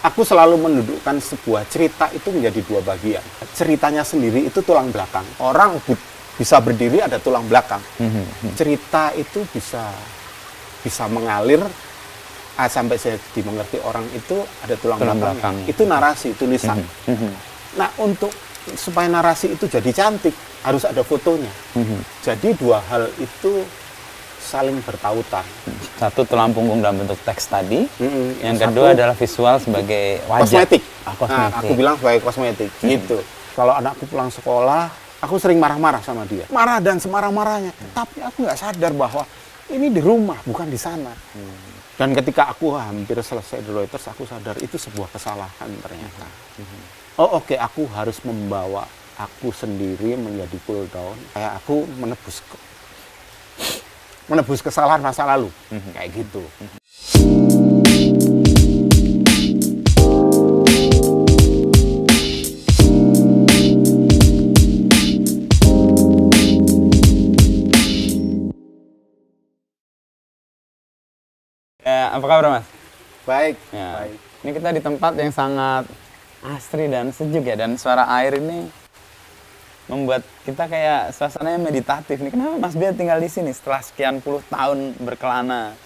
aku selalu mendudukkan sebuah cerita itu menjadi dua bagian. Ceritanya sendiri itu tulang belakang. Orang bisa berdiri ada tulang belakang. Cerita itu bisa mengalir sampai saya dimengerti orang itu ada tulang belakang. Itu narasi, tulisan. Nah, untuk supaya narasi itu jadi cantik harus ada fotonya. Jadi dua hal itu saling bertautan. Satu tulang punggung dalam bentuk teks tadi, yang kedua adalah visual sebagai wajah. Kosmetik. Kosmetik. Nah, aku bilang sebagai kosmetik, gitu. Kalau anakku pulang sekolah, aku sering marah-marah sama dia. Marah dan semarah-marahnya. Tapi aku nggak sadar bahwa ini di rumah, bukan di sana. Dan ketika aku hampir selesai di Reuters, aku sadar itu sebuah kesalahan ternyata. Oh oke, aku harus membawa aku sendiri menjadi cool down. Kayak aku menebus kesalahan masa lalu, kayak gitu. Ya, apa kabar Mas? Baik, Ya. baik. Ini kita di tempat yang sangat asri dan sejuk ya, dan suara air ini membuat kita kayak suasananya meditatif nih. Kenapa Mas Bia tinggal di sini setelah sekian puluh tahun berkelana?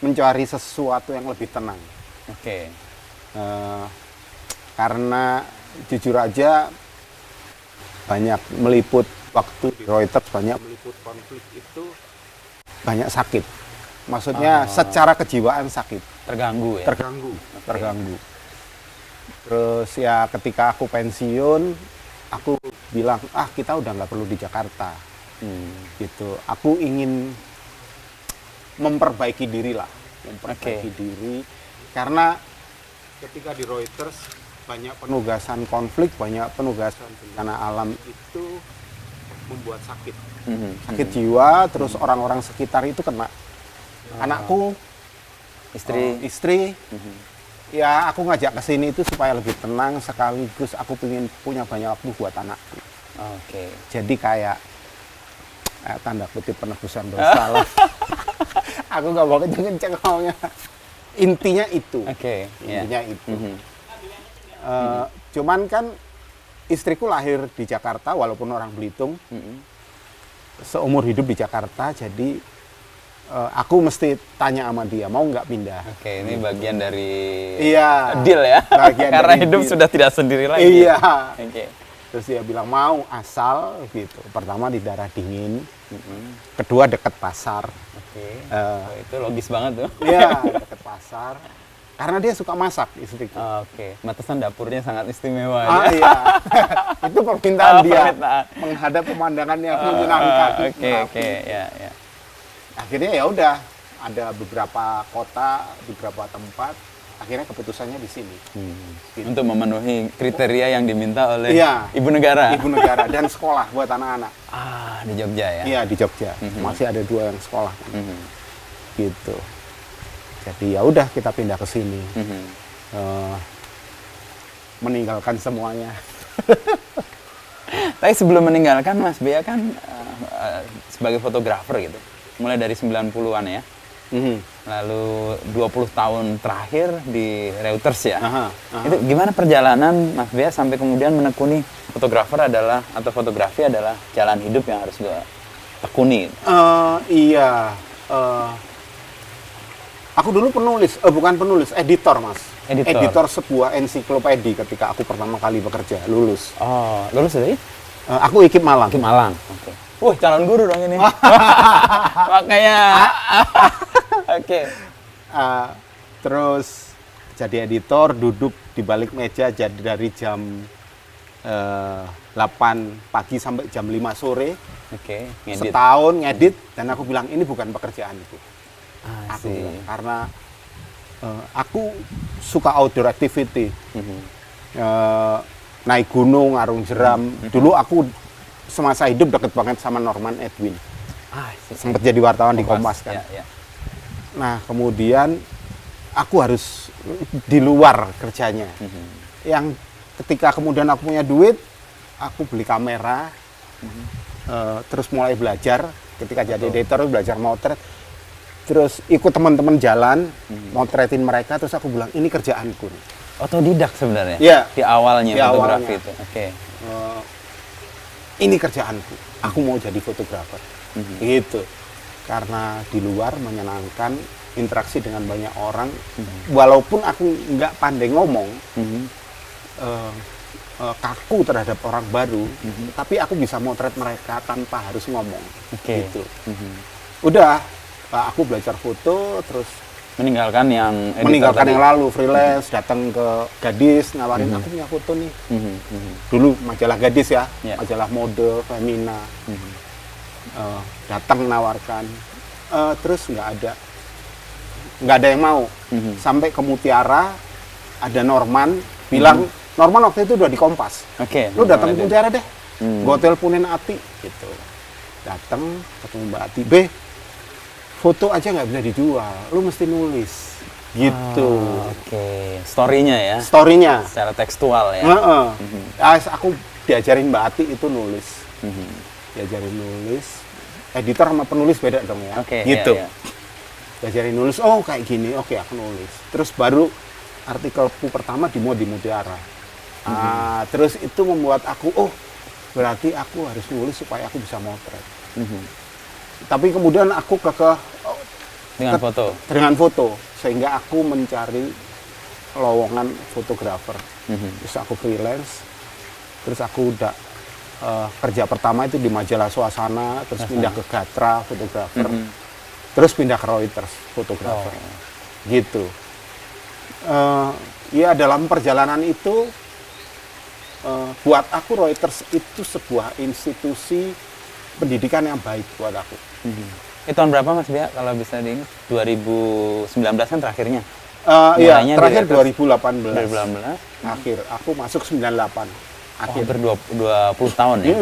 Mencari sesuatu yang lebih tenang. Oke. Karena jujur aja banyak meliput waktu di Reuters, banyak meliput konflik itu banyak sakit. Maksudnya secara kejiwaan sakit. Terganggu ya? Terganggu. Terus ya ketika aku pensiun, aku bilang, kita udah nggak perlu di Jakarta. Gitu. Aku ingin memperbaiki diri lah. Diri. Karena ketika di Reuters, banyak penugasan konflik, banyak penugasan bencana alam itu membuat sakit. Sakit jiwa, terus orang-orang sekitar itu kena. Anakku, istri, ya aku ngajak ke sini itu supaya lebih tenang, sekaligus aku ingin punya banyak waktu buat anakku. Oke. Jadi kayak tanda kutip penebusan dosa lah. Aku nggak mau kenceng-kenceng ngomongnya. Intinya itu. Intinya itu. Cuman kan istriku lahir di Jakarta, walaupun orang Belitung. Seumur hidup di Jakarta, jadi aku mesti tanya sama dia, mau nggak pindah? Oke, ini bagian dari deal ya? Karena hidup sudah tidak sendiri lagi. Iya. Oke. Terus dia bilang mau, asal gitu. Pertama di daerah dingin, kedua deket pasar. Oke. Itu logis banget tuh. Iya, deket pasar. Karena dia suka masak, istriku. Oke. Batasan dapurnya sangat istimewa. Iya. Itu permintaan dia. Menghadap pemandangan yang menyenangkan. Oke. Ya. Akhirnya ya udah, ada beberapa kota, beberapa tempat. Akhirnya keputusannya di sini. Gitu. Untuk memenuhi kriteria yang diminta oleh Ibu Negara dan sekolah buat anak-anak. Di Jogja ya? Iya, di Jogja. Masih ada 2 yang sekolah. Gitu. Jadi ya udah kita pindah ke sini. Meninggalkan semuanya. Tapi sebelum meninggalkan, Mas Bia kan sebagai fotografer gitu. Mulai dari 90-an ya. Lalu 20 tahun terakhir di Reuters ya. Itu gimana perjalanan Mas Bia sampai kemudian menekuni fotografi adalah jalan hidup yang harus gue tekuni? Aku dulu editor Mas. Editor sebuah ensiklopedi ketika aku pertama kali bekerja, lulus. Lulus dari? Aku IKIP Malang. Oke. Calon guru dong ini. Makanya. Oke. Terus jadi editor, duduk di balik meja jadi dari jam 8 pagi sampai jam 5 sore. Oke. Setahun ngedit, dan aku bilang ini bukan pekerjaan itu. Aku bilang, karena aku suka outdoor activity. Naik gunung, ngarung jeram. Dulu aku semasa hidup deket banget sama Norman Edwin. Sempat jadi wartawan di Kompas kan. Nah, kemudian aku harus di luar kerjanya. Yang ketika kemudian aku punya duit, aku beli kamera, terus mulai belajar. Ketika jadi editor, belajar motret. terus ikut teman-teman jalan, motretin mereka, terus aku bilang ini kerjaanku nih. Otodidak sebenarnya? Iya. Di awalnya Di fotografi awalnya. itu? Oke. Ini kerjaanku, aku mau jadi fotografer. Gitu. Karena di luar menyenangkan, interaksi dengan banyak orang, walaupun aku nggak pandai ngomong, kaku terhadap orang baru, tapi aku bisa motret mereka tanpa harus ngomong. Gitu. Udah, aku belajar foto, terus Meninggalkan yang editor meninggalkan tadi. yang lalu, freelance, datang ke Gadis, nawarin aku punya foto nih. Dulu majalah Gadis ya, Yeah. majalah mode, Femina. Datang nawarkan, terus nggak ada yang mau. Sampai ke Mutiara, ada Norman bilang, Norman waktu itu udah di Kompas. Oke. Lu datang ke Mutiara deh, gue teleponin Ati, gitu. Datang ketemu Mbak Ati, foto aja nggak bisa dijual, lu mesti nulis, gitu. Oke. Story-nya ya? Story-nya. Secara tekstual ya? Aku diajarin Mbak Ati itu nulis. Diajarin nulis, editor sama penulis beda dong ya. Oke, gitu. iya. Diajarin nulis, oh kayak gini, oke aku nulis. Terus baru artikelku pertama di Mutiara. Terus itu membuat aku, oh berarti aku harus nulis supaya aku bisa motret. Tapi kemudian aku Dengan foto? dengan foto, sehingga aku mencari lowongan fotografer. Terus aku freelance, terus aku udah kerja pertama itu di majalah Suasana, terus pindah ke Gatra fotografer, terus pindah ke Reuters fotografer. Gitu. Ya dalam perjalanan itu buat aku Reuters itu sebuah institusi pendidikan yang baik buat aku. Itu tahun berapa Mas Bea kalau bisa diingat? 2019 kan terakhirnya? Iya, Mulainya terakhir di Reuters 2018. 2018? Akhir, aku masuk 98. Akhir. Hampir 20 tahun ya?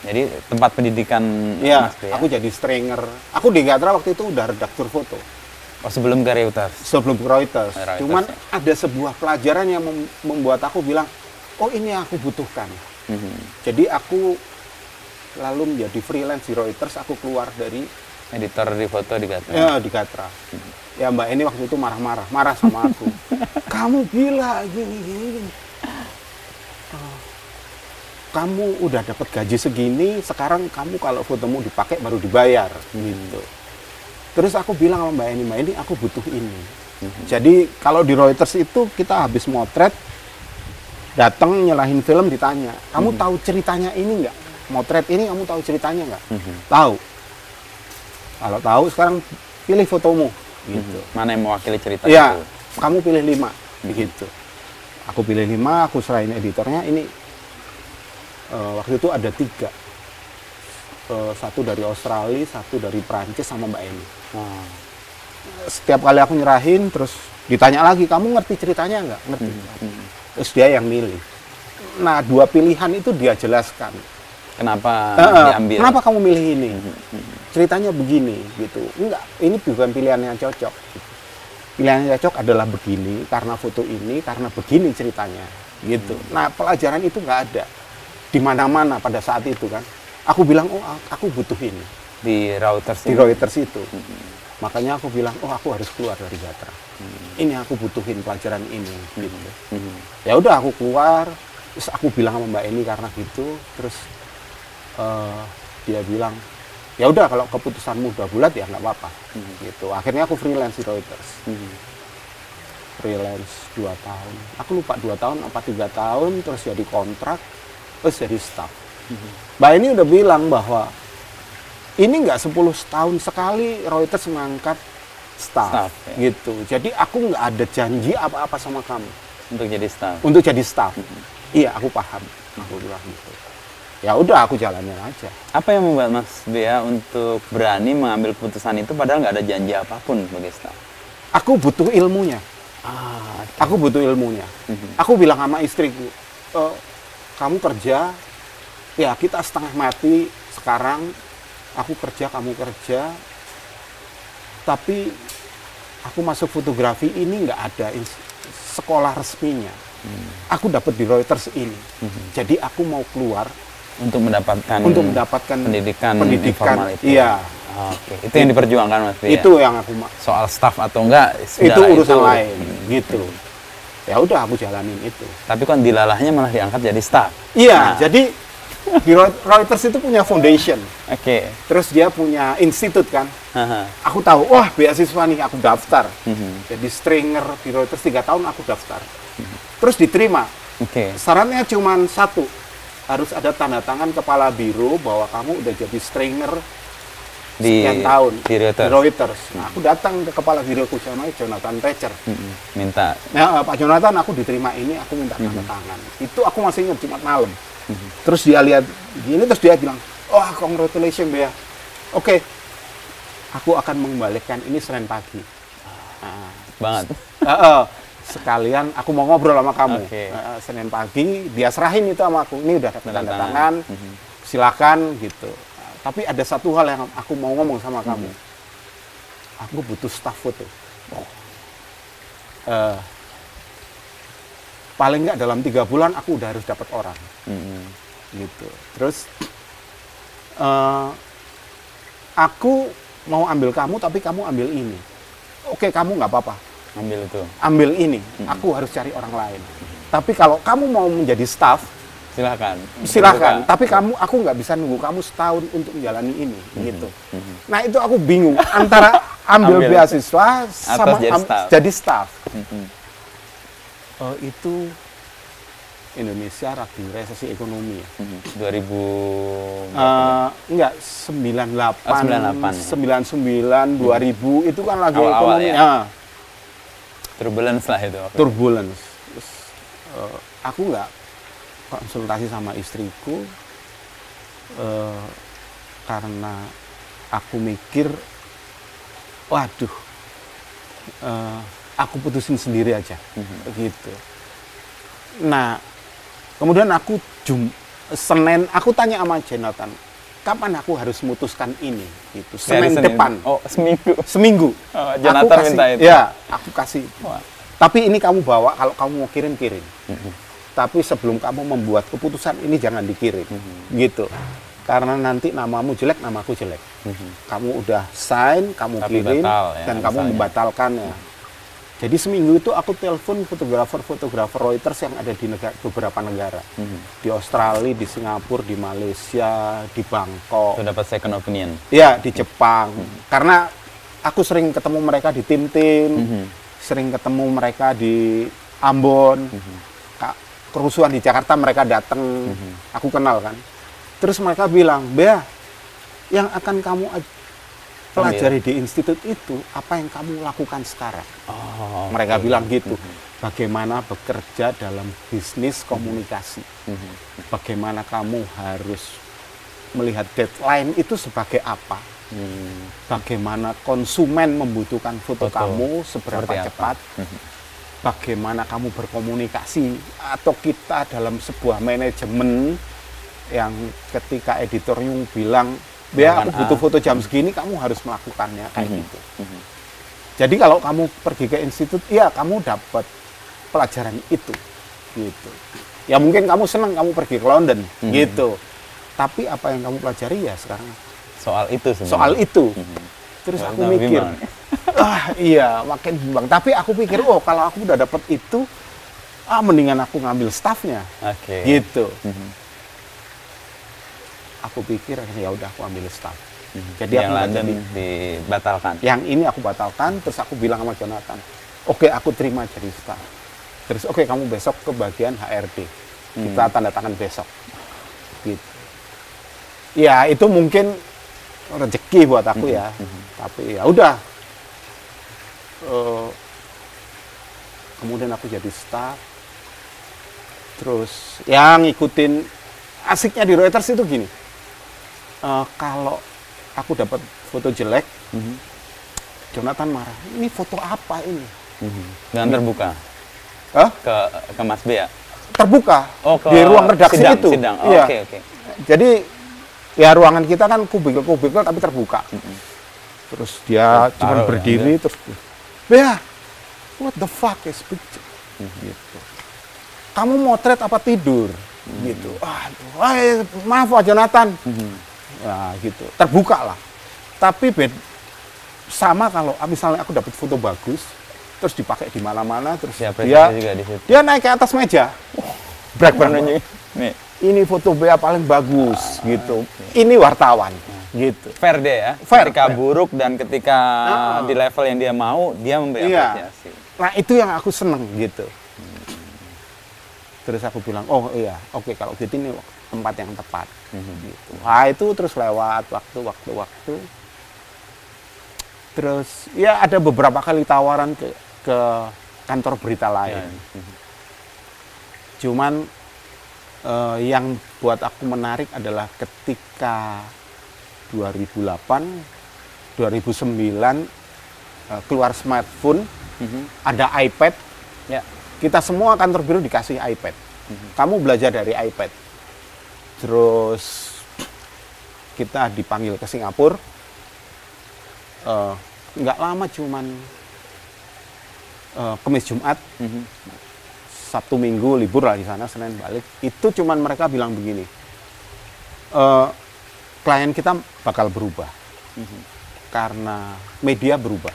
Jadi tempat pendidikan Iya, Mas Bea? aku jadi stringer. Aku di Gatra waktu itu udah redaktur foto. Oh, sebelum ke Reuters? Sebelum ke Reuters. Reuters, Cuman ya. ada sebuah pelajaran yang membuat aku bilang, oh ini yang aku butuhkan. Jadi aku lalu menjadi freelance di Reuters, aku keluar dari Editor di foto di Gatra? ya di Gatra. Ya Mbak ini waktu itu marah sama aku. Kamu gila gini. Kamu udah dapat gaji segini, sekarang kamu kalau fotomu dipakai baru dibayar, gitu. Terus aku bilang sama Mbak ini aku butuh ini. Jadi kalau di Reuters itu kita habis motret, datang nyalahin film ditanya, kamu tahu ceritanya ini nggak? Motret ini kamu tahu ceritanya nggak? Tahu. Kalau tahu sekarang pilih fotomu. Gitu. Mana yang mewakili cerita Ya, itu? kamu pilih 5, begitu. Aku pilih 5, aku serahin editornya. Ini waktu itu ada 3, satu dari Australia, satu dari Prancis, sama Mbak Eni. Setiap kali aku nyerahin, terus ditanya lagi, kamu ngerti ceritanya nggak? Ngerti. Terus dia yang milih. Nah, 2 pilihan itu dia jelaskan. Kenapa diambil? Kenapa kamu milih ini? Ceritanya begini, gitu. Enggak, ini bukan pilihan yang cocok. Pilihan yang cocok adalah begini, karena foto ini, karena begini ceritanya, gitu. Nah, pelajaran itu nggak ada di mana-mana pada saat itu kan. Aku bilang, oh aku butuh ini. Di Reuters? Di Reuters itu. Makanya aku bilang, oh aku harus keluar dari Gatra. Ini aku butuhin pelajaran ini, gitu. Ya udah aku keluar, terus aku bilang sama Mbak Eni karena gitu, terus dia bilang, ya udah kalau keputusanmu udah bulat ya nggak apa-apa, gitu. Akhirnya aku freelance di Reuters, freelance 2 tahun. Aku lupa 2 tahun apa 3 tahun, terus jadi kontrak, terus jadi staff. Mbak Eni udah bilang bahwa ini nggak 10 tahun sekali Reuters mengangkat staff, ya. gitu. Jadi aku nggak ada janji apa-apa sama kamu Untuk jadi staff? untuk jadi staff. Iya, aku paham. Aku bilang gitu. Ya udah, aku jalanin aja. Apa yang membuat Mas Bea untuk berani mengambil keputusan itu padahal nggak ada janji apapun sebagai staff? Aku butuh ilmunya. Aku butuh ilmunya. Aku bilang sama istriku, kamu kerja, ya kita setengah mati sekarang. Aku kerja, kamu kerja. Tapi aku masuk fotografi ini nggak ada sekolah resminya. Aku dapat di Reuters ini. Jadi aku mau keluar Untuk mendapatkan pendidikan informal itu. Iya. Oke, itu yang diperjuangkan Mas Bea. Itu yang aku soal staff atau enggak itu urusan lain gitu. Ya udah aku jalanin itu. Tapi kan dilalahnya malah diangkat jadi staff. Iya, jadi di Reuters itu punya foundation. Oke. Terus dia punya institut kan. Aku tahu, wah beasiswa nih, aku daftar. Jadi stringer di Reuters 3 tahun aku daftar. Terus diterima. Syaratnya cuma satu, harus ada tanda tangan kepala biro bahwa kamu udah jadi stringer sekian tahun di Reuters. Nah, aku datang ke kepala biroku namanya Jonathan Thatcher. Minta. Ya, Pak Jonathan, aku diterima ini, aku minta tanda tangan. Itu aku masih ingat Jumat malam. Terus dia lihat gini, terus dia bilang, oh congratulations Bea. Oke, aku akan mengembalikan ini Senin pagi. Banget. Sekalian aku mau ngobrol sama kamu. Senin pagi dia serahin itu sama aku. Ini udah tanda tangan. Silakan gitu. Tapi ada satu hal yang aku mau ngomong sama kamu. Aku butuh staff foto. Paling nggak dalam 3 bulan aku udah harus dapat orang. Gitu. Terus aku mau ambil kamu, tapi kamu ambil ini. Oke, kamu nggak apa-apa. Ambil itu. Ambil ini. Aku harus cari orang lain. Tapi kalau kamu mau menjadi staff, silahkan. Tapi aku nggak bisa nunggu kamu setahun untuk menjalani ini, gitu. Nah itu aku bingung antara ambil beasiswa sama jadi staff. Itu Indonesia lagi resesi ekonomi ya. 2000 enggak 98, 99, 2000 itu kan lagi ekonomi. Ya. Turbulence lah itu. Turbulence. Terus, aku nggak konsultasi sama istriku karena aku mikir, waduh, aku putusin sendiri aja, gitu. Nah, kemudian aku Senin, aku tanya sama Jonathan, kapan aku harus memutuskan ini? Gitu. Senin depan. Oh, seminggu. Seminggu. Oh, Jonathan minta itu. Ya, aku kasih. Wah. Tapi ini kamu bawa, kalau kamu mau kirim. Tapi sebelum kamu membuat keputusan ini jangan dikirim, gitu. Karena nanti namamu jelek, namaku jelek. Kamu udah sign, kamu kirim, dan kamu membatalkannya. Jadi seminggu itu aku telepon fotografer Reuters yang ada di beberapa negara. Di Australia, di Singapura, di Malaysia, di Bangkok. Itu dapat second opinion? Iya, di Jepang. Karena aku sering ketemu mereka di tim-tim, sering ketemu mereka di Ambon, kerusuhan di Jakarta mereka datang, aku kenal kan. Terus mereka bilang, Bea, yang akan kamu pelajari di institut itu, apa yang kamu lakukan sekarang? Mereka bilang gitu. Bagaimana bekerja dalam bisnis komunikasi. Bagaimana kamu harus melihat deadline itu sebagai apa. Bagaimana konsumen membutuhkan foto kamu seberapa cepat. Bagaimana kamu berkomunikasi. Atau kita dalam sebuah manajemen yang ketika editornya bilang, Bea, aku butuh foto jam segini, kamu harus melakukannya kayak gitu. Jadi kalau kamu pergi ke institut, ya kamu dapat pelajaran itu, gitu. Ya mungkin kamu senang kamu pergi ke London, gitu. Tapi apa yang kamu pelajari ya sekarang soal itu sebenarnya. Soal itu. Terus aku mikir, iya makin bimbang. Tapi aku pikir, oh kalau aku udah dapat itu, mendingan aku ngambil staffnya, gitu. Aku pikir ya udah aku ambil staff. Jadi yang London dibatalkan. Yang ini aku batalkan, terus aku bilang sama Jonathan, oke, aku terima jadi staff. Terus oke, kamu besok ke bagian HRD. Kita tanda tangan besok. Gitu. Ya, itu mungkin rezeki buat aku ya. Tapi ya udah. Kemudian aku jadi staff. Terus yang ngikutin, asiknya di Reuters itu gini. Kalau aku dapat foto jelek, Jonathan marah. Ini foto apa ini? Dan terbuka? Ke Mas Bea? Terbuka. Di ruang redaksi itu. Sidang. Iya. Okay. Jadi ya ruangan kita kan kubikel tapi terbuka. Terus dia cuma berdiri terus, Bea, what the fuck is picture? Gitu. Kamu motret apa tidur? Gitu. Maaf Pak Jonathan. Ya gitu, terbuka lah. Tapi sama kalau misalnya aku dapat foto bagus, terus dipakai di mana-mana, terus ya, dia juga di situ. Dia naik ke atas meja. Nih. Ini foto BA paling bagus gitu. Ini wartawan gitu. Fair deh ya. Fair, ketika fair. buruk dan ketika di level yang dia mau, dia memberi apresiasi. Nah, itu yang aku seneng gitu. Terus aku bilang, oh iya, oke, kalau gitu ini tempat yang tepat. Gitu. Nah, itu terus lewat waktu. Terus ya ada beberapa kali tawaran ke kantor berita lain. Cuman yang buat aku menarik adalah ketika 2008, 2009 keluar smartphone, ada iPad. Ya. Kita semua kantor biru dikasih iPad. Kamu belajar dari iPad. Terus kita dipanggil ke Singapura. Nggak lama, cuman Kamis Jumat. Sabtu Minggu libur lah di sana, Senin balik. Itu cuman mereka bilang begini, klien kita bakal berubah karena media berubah.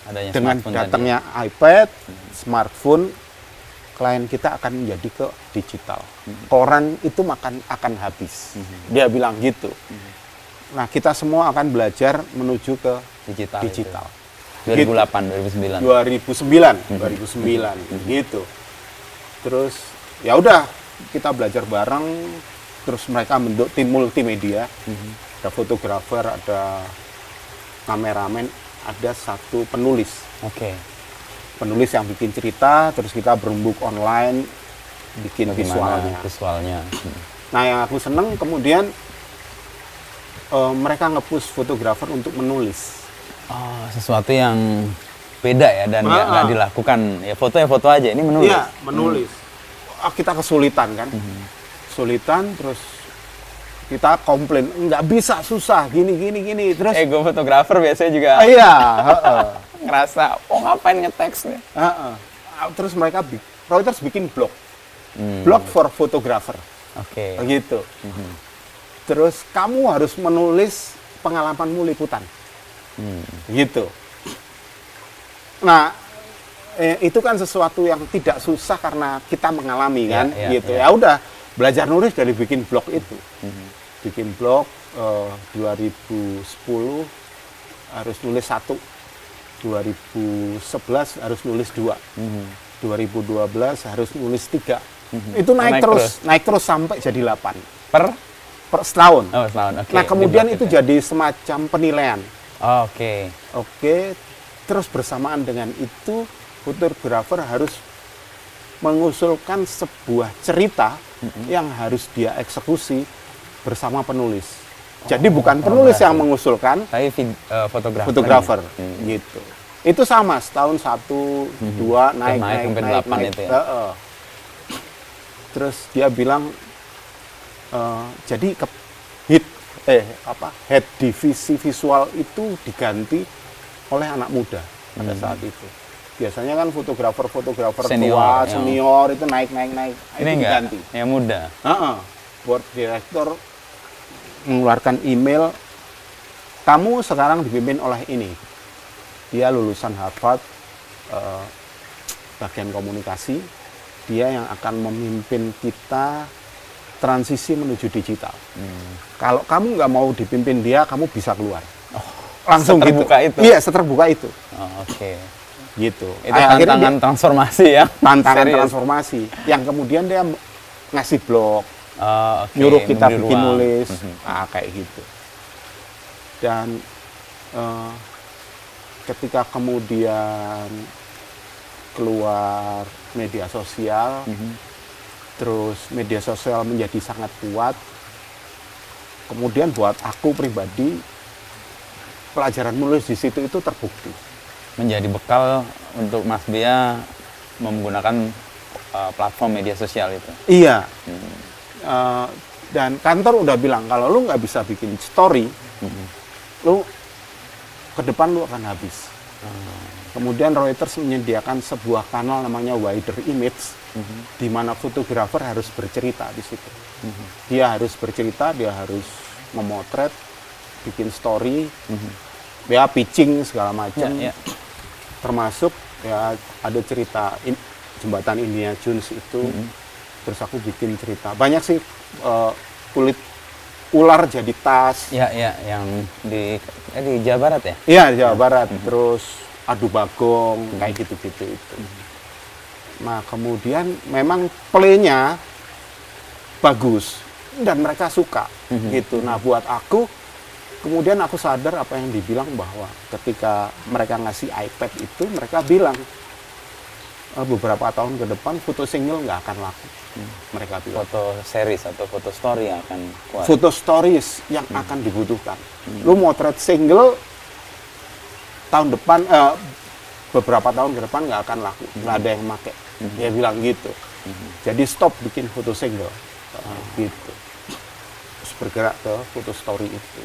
Adanya Dengan datangnya iPad, smartphone, klien kita akan menjadi ke digital. Koran itu akan habis. Dia bilang gitu. Nah, kita semua akan belajar menuju ke digital. 2008, 2009. 2009 gitu. Terus ya udah, kita belajar bareng. Terus mereka bentuk tim multimedia. Ada fotografer, ada kameramen, ada satu penulis. Oke. Penulis yang bikin cerita, terus kita berembuk online bikin visualnya. Nah, yang aku seneng kemudian mereka nge-push fotografer untuk menulis. Oh, sesuatu yang beda ya dan nggak dilakukan. Ya foto aja, ini menulis. Iya, menulis. Kita kesulitan kan. Kesulitan, terus kita komplain, nggak bisa, susah, gini. Terus ego fotografer biasanya juga iya, ngerasa, ngapain nge-text nih. Terus Reuters bikin blog for photographer. Oke. Gitu. Terus kamu harus menulis pengalamanmu liputan. Gitu. Nah, itu kan sesuatu yang tidak susah karena kita mengalami kan, gitu. Ya udah, belajar nulis dari bikin blog itu. Bikin blog 2010 harus nulis 1, 2011 harus nulis 2, 2012 harus nulis 3. Itu naik terus sampai jadi 8 per setahun. Oh, setahun. Okay. Nah, kemudian itu jadi semacam penilaian. Oke. Terus bersamaan dengan itu, fotografer harus mengusulkan sebuah cerita yang harus dia eksekusi bersama penulis. Jadi bukan penulis yang mengusulkan, tapi fotografer. Gitu. Itu sama, setahun 1, 2, naik sampai 8 itu ya. Terus dia bilang, jadi head divisi visual itu diganti oleh anak muda pada saat itu. Biasanya kan fotografer tua, senior itu naik. Ini itu diganti. Yang muda. Board director mengeluarkan email, kamu sekarang dipimpin oleh ini. Dia lulusan Harvard, bagian komunikasi. Dia yang akan memimpin kita transisi menuju digital. Kalau kamu nggak mau dipimpin dia, kamu bisa keluar. Langsung gitu. Itu. Iya, seterbuka itu. Oke. Gitu. Itu tantangan transformasi ya. Tantangan transformasi. Yang kemudian dia ngasih blog, nyuruh kita bikin nulis, kayak gitu. Dan ketika kemudian keluar media sosial, terus media sosial menjadi sangat kuat. Kemudian buat aku pribadi, pelajaran menulis di situ itu terbukti. Menjadi bekal untuk Mas Bea menggunakan platform media sosial itu. Iya. Dan kantor udah bilang, kalau lu nggak bisa bikin story, lu ke depan lu akan habis. Kemudian Reuters menyediakan sebuah kanal namanya Wider Image, di mana fotografer harus bercerita di situ. Dia harus bercerita, dia harus memotret bikin story, ya pitching segala macam, termasuk ya ada cerita jembatan Indiana Jones itu, terus aku bikin cerita banyak sih, kulit ular jadi tas, yang di Jawa Barat ya? Iya, di Jawa Barat, terus adu bagong kayak gitu-gitu itu. Nah kemudian memang playnya bagus dan mereka suka gitu. Nah buat aku, kemudian aku sadar apa yang dibilang bahwa ketika mereka ngasih iPad itu, mereka bilang beberapa tahun ke depan foto single nggak akan laku. Mereka bilang foto series atau foto story yang akan kuat. Foto stories yang akan dibutuhkan. Lu motret single tahun depan, beberapa tahun ke depan nggak akan laku, nggak ada yang make. Dia bilang gitu. Jadi stop bikin foto single, gitu. Terus bergerak ke foto story itu.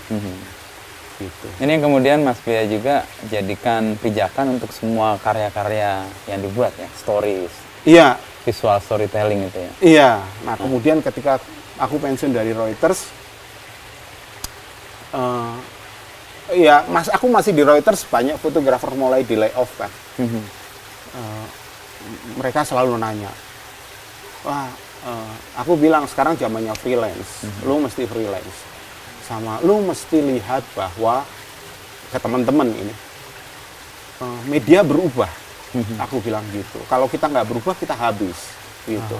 Gitu. Ini yang kemudian Mas Bea juga jadikan pijakan untuk semua karya-karya yang dibuat ya, stories. Iya. Visual storytelling itu ya. Iya. Nah kemudian ketika aku pensiun dari Reuters, aku masih di Reuters, banyak fotografer mulai di layoff kan. Mereka selalu nanya, wah, aku bilang sekarang zamannya freelance, lu mesti freelance, sama lu mesti lihat bahwa ke teman-teman ini media berubah. Aku bilang gitu. Kalau kita nggak berubah, kita habis. Gitu.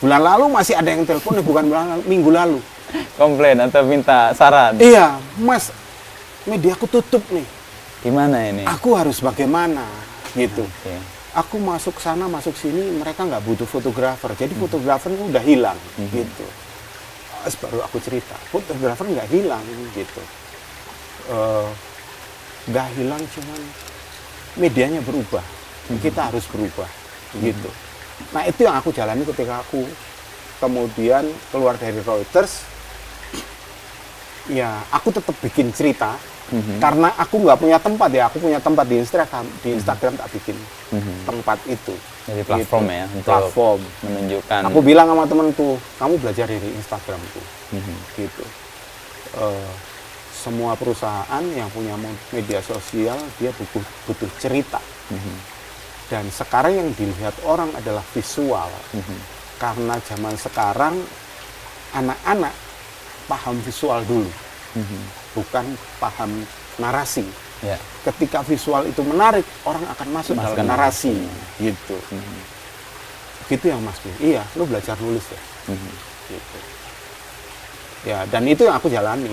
Bulan lalu masih ada yang telepon, bukan minggu lalu. Komplain atau minta saran? Iya, Mas, mediaku tutup nih. Gimana ini? Aku harus bagaimana? Gitu. Aku masuk sana, masuk sini, mereka nggak butuh fotografer. Jadi fotografer udah hilang. Gitu. Terus baru aku cerita, fotografer nggak hilang. Gitu. Nggak hilang, cuman medianya berubah, kita harus berubah, gitu. Nah itu yang aku jalani ketika aku kemudian keluar dari Reuters. Ya aku tetap bikin cerita, karena aku nggak punya tempat ya. Aku punya tempat di Instagram tak bikin tempat itu. Jadi platform gitu. Ya, untuk platform menunjukkan. Aku bilang sama temanku, kamu belajar dari Instagramku, gitu. Semua perusahaan yang punya media sosial, dia butuh cerita. Dan sekarang yang dilihat orang adalah visual. Karena zaman sekarang, anak-anak paham visual dulu. Bukan paham narasi. Ketika visual itu menarik, orang akan masuk dalam narasi. Gitu. Gitu ya Mas. Iya, lu belajar nulis ya. Gitu. Ya, dan itu yang aku jalani.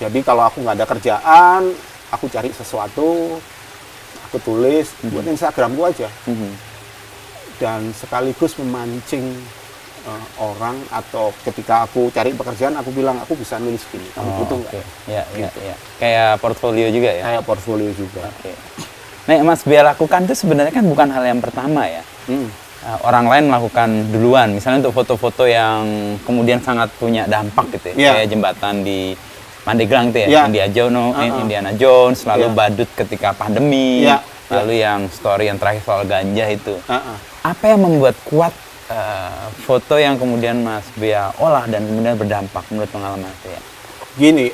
Jadi kalau aku nggak ada kerjaan, aku cari sesuatu, aku tulis, buat Instagramku aja. Dan sekaligus memancing orang, atau ketika aku cari pekerjaan, aku bilang, aku bisa nulis gini, kamu butuh nggak? Gitu. Kayak portfolio juga ya? Kayak portfolio juga. Nah, Mas Bea lakukan itu sebenarnya kan bukan hal yang pertama ya? Orang lain melakukan duluan, misalnya untuk foto-foto yang kemudian sangat punya dampak gitu ya, kayak jembatan di Pandeglang itu ya, Indiana Jones, lalu badut ketika pandemi, lalu yang story yang terakhir soal ganja itu. Apa yang membuat kuat foto yang kemudian Mas Bea olah dan kemudian berdampak menurut pengalaman saya? Gini,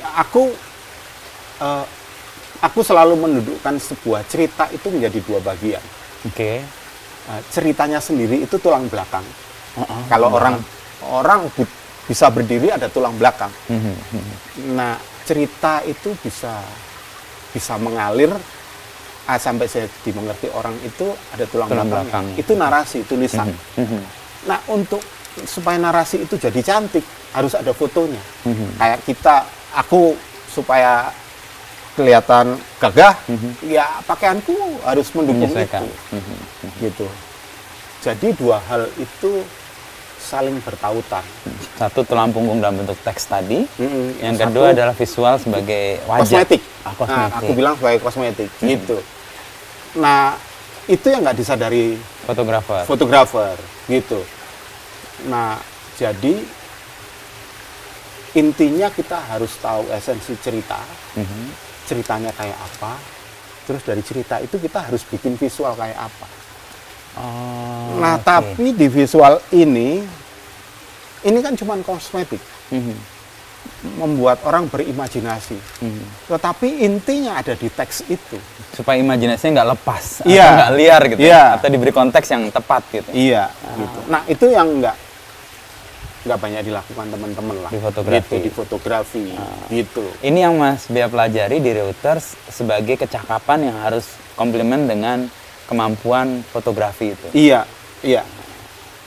aku selalu mendudukkan sebuah cerita itu menjadi dua bagian. Ceritanya sendiri itu tulang belakang. Kalau orang bisa berdiri, ada tulang belakang. Nah, cerita itu bisa mengalir sampai saya dimengerti orang itu ada tulang belakang. Itu narasi, tulisan. Nah, supaya narasi itu jadi cantik, harus ada fotonya. Kayak aku supaya kelihatan gagah, ya pakaianku harus mendukung itu, gitu. Jadi dua hal itu saling bertautan. Satu tulang punggung dalam bentuk teks tadi, yang kedua adalah visual sebagai wajah. Kosmetik. Nah, aku bilang sebagai kosmetik, gitu. Nah, itu yang nggak disadari fotografer, gitu. Nah, jadi intinya kita harus tahu esensi cerita. Ceritanya kayak apa, terus dari cerita itu kita harus bikin visual kayak apa. Tapi di visual ini kan cuma kosmetik. membuat orang berimajinasi. Tetapi intinya ada di teks itu. Supaya imajinasinya nggak lepas, Iya. atau nggak liar gitu, Iya. atau diberi konteks yang tepat gitu. Iya, gitu. Nah, itu yang nggak banyak dilakukan teman-teman lah. Di fotografi. Gitu, di fotografi, gitu. Ini yang Mas Bea pelajari di Reuters sebagai kecakapan yang harus komplement dengan kemampuan fotografi itu. Iya, iya.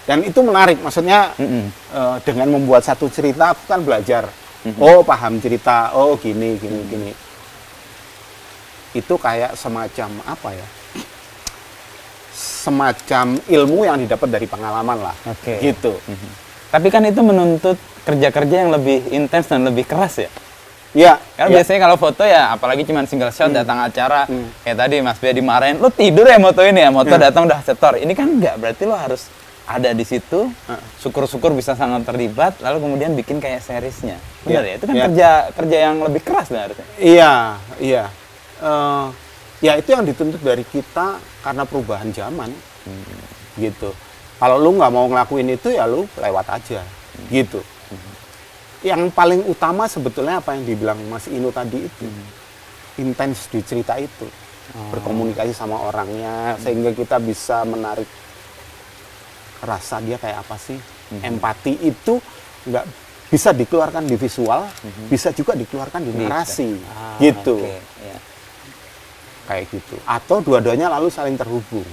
Dan itu menarik, maksudnya dengan membuat satu cerita, aku kan belajar. Oh, paham cerita, oh gini. Itu kayak semacam apa ya? Semacam ilmu yang didapat dari pengalaman lah. Oke. Gitu. Tapi kan itu menuntut kerja-kerja yang lebih intens dan lebih keras ya. Iya. Karena iya. biasanya kalau foto ya, apalagi cuma single shot datang acara, kayak tadi Mas Bea dimarahin, lo tidur ya moto ini ya, moto datang udah setor. Ini kan enggak, berarti lo harus ada di situ, syukur-syukur bisa sangat terlibat, lalu kemudian bikin kayak seriesnya. Benar ya? Itu kan kerja yang lebih keras lah harusnya. Iya, iya. Ya itu yang dituntut dari kita karena perubahan zaman, gitu. Kalau lu nggak mau ngelakuin itu ya lu lewat aja, gitu. Yang paling utama sebetulnya apa yang dibilang Mas Inu tadi itu, intens di cerita itu, berkomunikasi sama orangnya sehingga kita bisa menarik rasa dia kayak apa sih. Empati itu nggak bisa dikeluarkan di visual, bisa juga dikeluarkan di narasi, gitu. Okay, yeah. Kayak gitu. Atau dua-duanya lalu saling terhubung.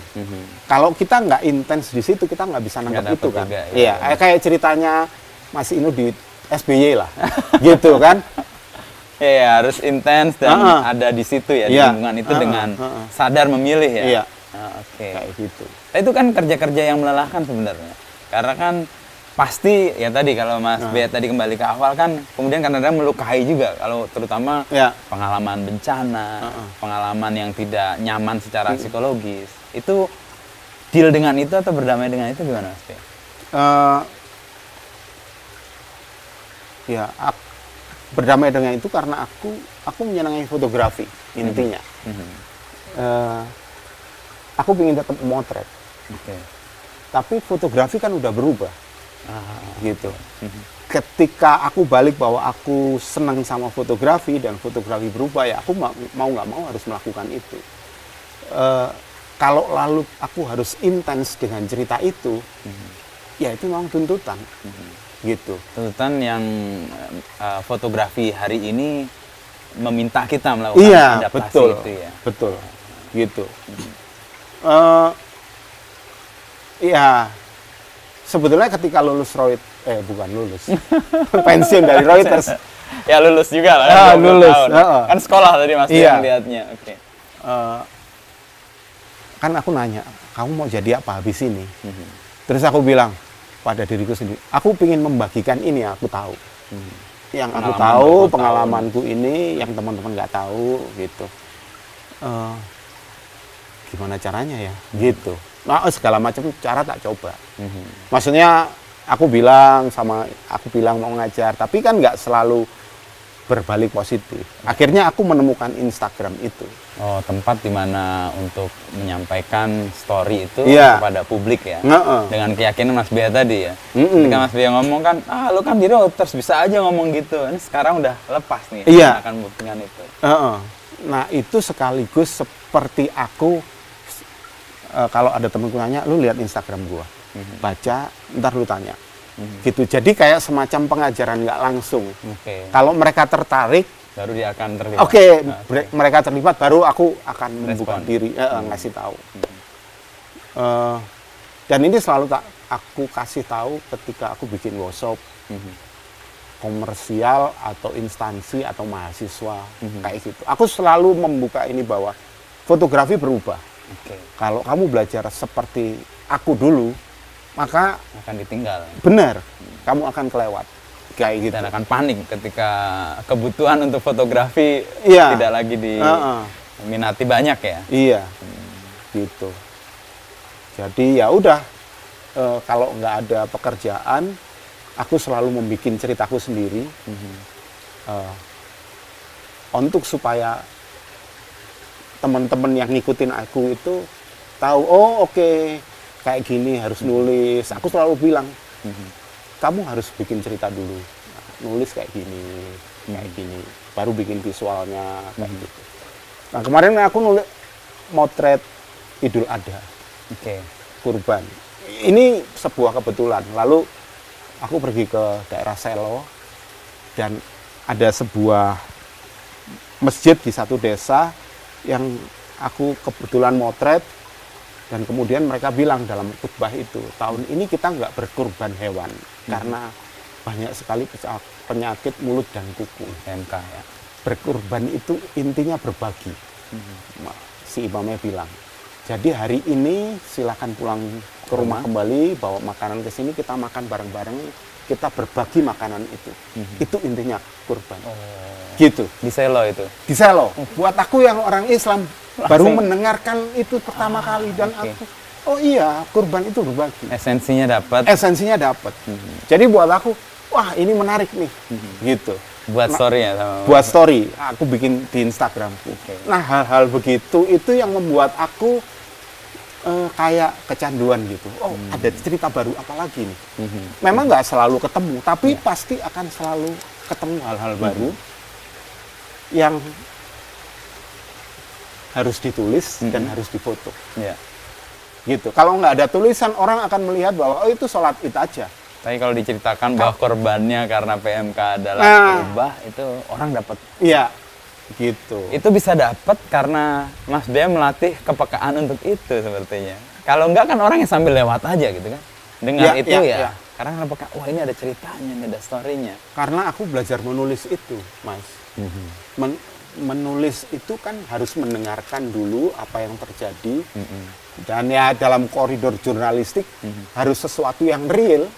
Kalau kita nggak intens di situ, kita nggak bisa nangkep itu kan. Juga, iya, kayak ceritanya Mas Inu di SBY lah, gitu kan. Iya, harus intens dan ada di situ ya, di lingkungan itu dengan sadar memilih ya. Iya. Oke. Kayak gitu. Itu kan kerja-kerja yang melelahkan sebenarnya. Karena kan pasti ya tadi kalau Mas Bea tadi kembali ke awal kan kemudian kadang-kadang melukai juga kalau terutama pengalaman bencana, pengalaman yang tidak nyaman secara psikologis. Itu deal dengan itu atau berdamai dengan itu gimana Mas Bea? Ya, berdamai dengan itu karena aku menyenangi fotografi intinya. Aku ingin tetap motret. Tapi fotografi kan udah berubah. Gitu. Ketika aku balik bahwa aku senang sama fotografi dan fotografi berubah, ya aku mau nggak mau harus melakukan itu. Kalau lalu aku harus intens dengan cerita itu, ya itu memang tuntutan. Gitu. Tuntutan yang fotografi hari ini meminta kita melakukan adaptasi itu ya. Betul. Gitu. Ya, sebetulnya ketika lulus bukan lulus, pensiun dari Reuters. Ya lulus juga lah. Ya, lulus. Kan sekolah tadi Mas yang lihatnya. Oke. Kan aku nanya, kamu mau jadi apa habis ini? Terus aku bilang pada diriku sendiri, aku ingin membagikan ini yang aku tahu. Yang aku tahu, pengalamanku ini, yang teman-teman nggak tahu, gitu. Gimana caranya ya? Gitu. Nah, segala macam cara tak coba. Maksudnya aku bilang mau ngajar, tapi kan nggak selalu berbalik positif. Akhirnya aku menemukan Instagram itu. Oh, tempat di mana untuk menyampaikan story itu kepada publik ya. Dengan keyakinan Mas Bea tadi ya. Ketika Mas Bea ngomong kan, lu kan di Reuters bisa aja ngomong gitu. Ini sekarang udah lepas nih. Akan buktikan itu. Nah, itu sekaligus seperti aku. Kalau ada temenku nanya, lu lihat Instagram gua, baca, ntar lu tanya, gitu. Jadi kayak semacam pengajaran nggak langsung. Kalau mereka tertarik, baru dia akan terlibat. Mereka terlibat, baru aku akan membuka diri, ngasih tahu. Dan ini selalu aku kasih tahu ketika aku bikin workshop komersial atau instansi atau mahasiswa kayak gitu. Aku selalu membuka ini bahwa fotografi berubah. Kalau kamu belajar seperti aku dulu, maka akan ditinggal. Benar, kamu akan kelewat. Kayak gitu. Dan akan panik ketika kebutuhan untuk fotografi tidak lagi diminati banyak ya. Iya, gitu. Jadi ya udah, kalau nggak ada pekerjaan, aku selalu membuat ceritaku sendiri, untuk supaya teman-teman yang ngikutin aku itu tahu, kayak gini harus nulis. Aku selalu bilang, kamu harus bikin cerita dulu. nulis kayak gini, baru bikin visualnya kayak gitu. Nah kemarin aku nulis motret Idul Adha, kurban. Ini sebuah kebetulan. Lalu aku pergi ke daerah Selo dan ada sebuah masjid di satu desa yang aku kebetulan motret, dan kemudian mereka bilang dalam khutbah itu, tahun ini kita nggak berkurban hewan karena banyak sekali penyakit mulut dan kuku. PMK ya. Berkurban itu intinya berbagi. Si imamnya bilang. Jadi hari ini silakan pulang ke rumah kembali, bawa makanan ke sini, kita makan bareng-bareng, kita berbagi makanan itu. Itu intinya kurban. Gitu. Di Selo itu? Di Selo. Buat aku yang orang Islam, baru mendengarkan itu pertama kali, dan aku, oh iya, kurban itu berbagi. Esensinya dapat. Esensinya dapat. Jadi buat aku, wah ini menarik nih, gitu. Buat story ya? Sama buat story, aku bikin di Instagramku. Nah hal-hal begitu itu yang membuat aku kayak kecanduan gitu. Oh ada cerita baru apa lagi nih? Memang nggak selalu ketemu, tapi pasti akan selalu ketemu hal-hal baru yang harus ditulis dan harus difoto. Gitu. Kalau nggak ada tulisan, orang akan melihat bahwa oh itu sholat id aja. Tapi kalau diceritakan bahwa korbannya karena PMK adalah ubah, itu orang dapat. Iya, gitu. Itu bisa dapat karena Mas Bea melatih kepekaan untuk itu sepertinya. Kalau enggak kan orang yang sambil lewat aja gitu kan. Dengar itu ya. Karena peka, wah ini ada ceritanya, ini ada story-nya. Karena aku belajar menulis itu, Mas. Menulis itu kan harus mendengarkan dulu apa yang terjadi. Dan ya dalam koridor jurnalistik harus sesuatu yang real.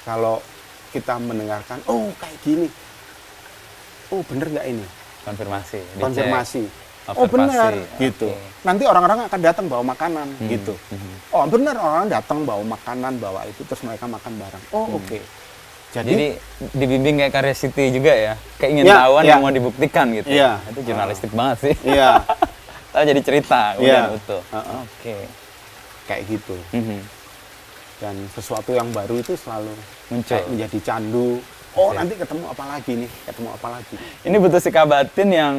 Kalau kita mendengarkan, oh kayak gini, oh bener nggak ini? Konfirmasi. Oh benar, gitu. Nanti orang-orang akan datang bawa makanan, gitu. Oh benar, orang datang bawa makanan, bawa itu, terus mereka makan bareng. Oh oke. Jadi dibimbing kayak Karya City juga ya, keingintahuan yang mau dibuktikan gitu. Itu jurnalistik banget sih. Tahu jadi cerita, udah utuh. Kayak gitu. Dan sesuatu yang baru itu selalu muncul, menjadi candu. Oh nanti ketemu apa lagi nih, ketemu apa lagi. Ini butuh sikap batin yang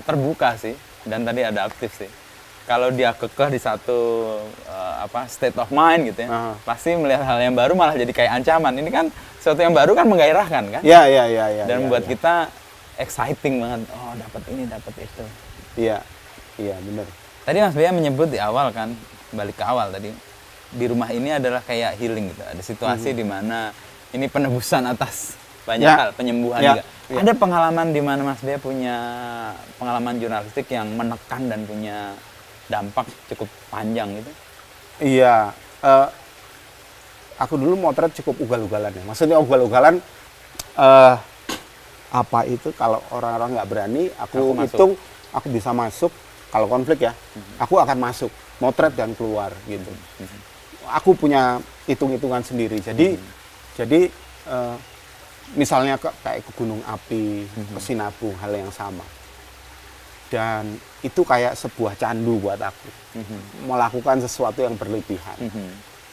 terbuka sih, dan tadi ada aktif sih. Kalau dia kekeh di satu state of mind gitu ya, pasti melihat hal yang baru malah jadi kayak ancaman. Ini kan sesuatu yang baru kan menggairahkan kan? Dan membuat kita exciting banget. Oh dapat ini, dapat itu. Iya benar. Tadi Mas Bea menyebut di awal kan, balik ke awal tadi, di rumah ini adalah kayak healing gitu. Ada situasi di mana ini penebusan atas banyak hal, penyembuhan juga. Ada pengalaman di mana Mas Bea punya pengalaman jurnalistik yang menekan dan punya dampak cukup panjang gitu? Iya, aku dulu motret cukup ugal-ugalan ya. Maksudnya ugal-ugalan, apa itu kalau orang-orang nggak berani, aku hitung, aku bisa masuk. Kalau konflik ya, aku akan masuk, motret dan keluar gitu. Aku punya hitung-hitungan sendiri. Jadi misalnya kayak ke Gunung Api, ke Sinabung, hal yang sama. Dan itu kayak sebuah candu buat aku, melakukan sesuatu yang berlebihan.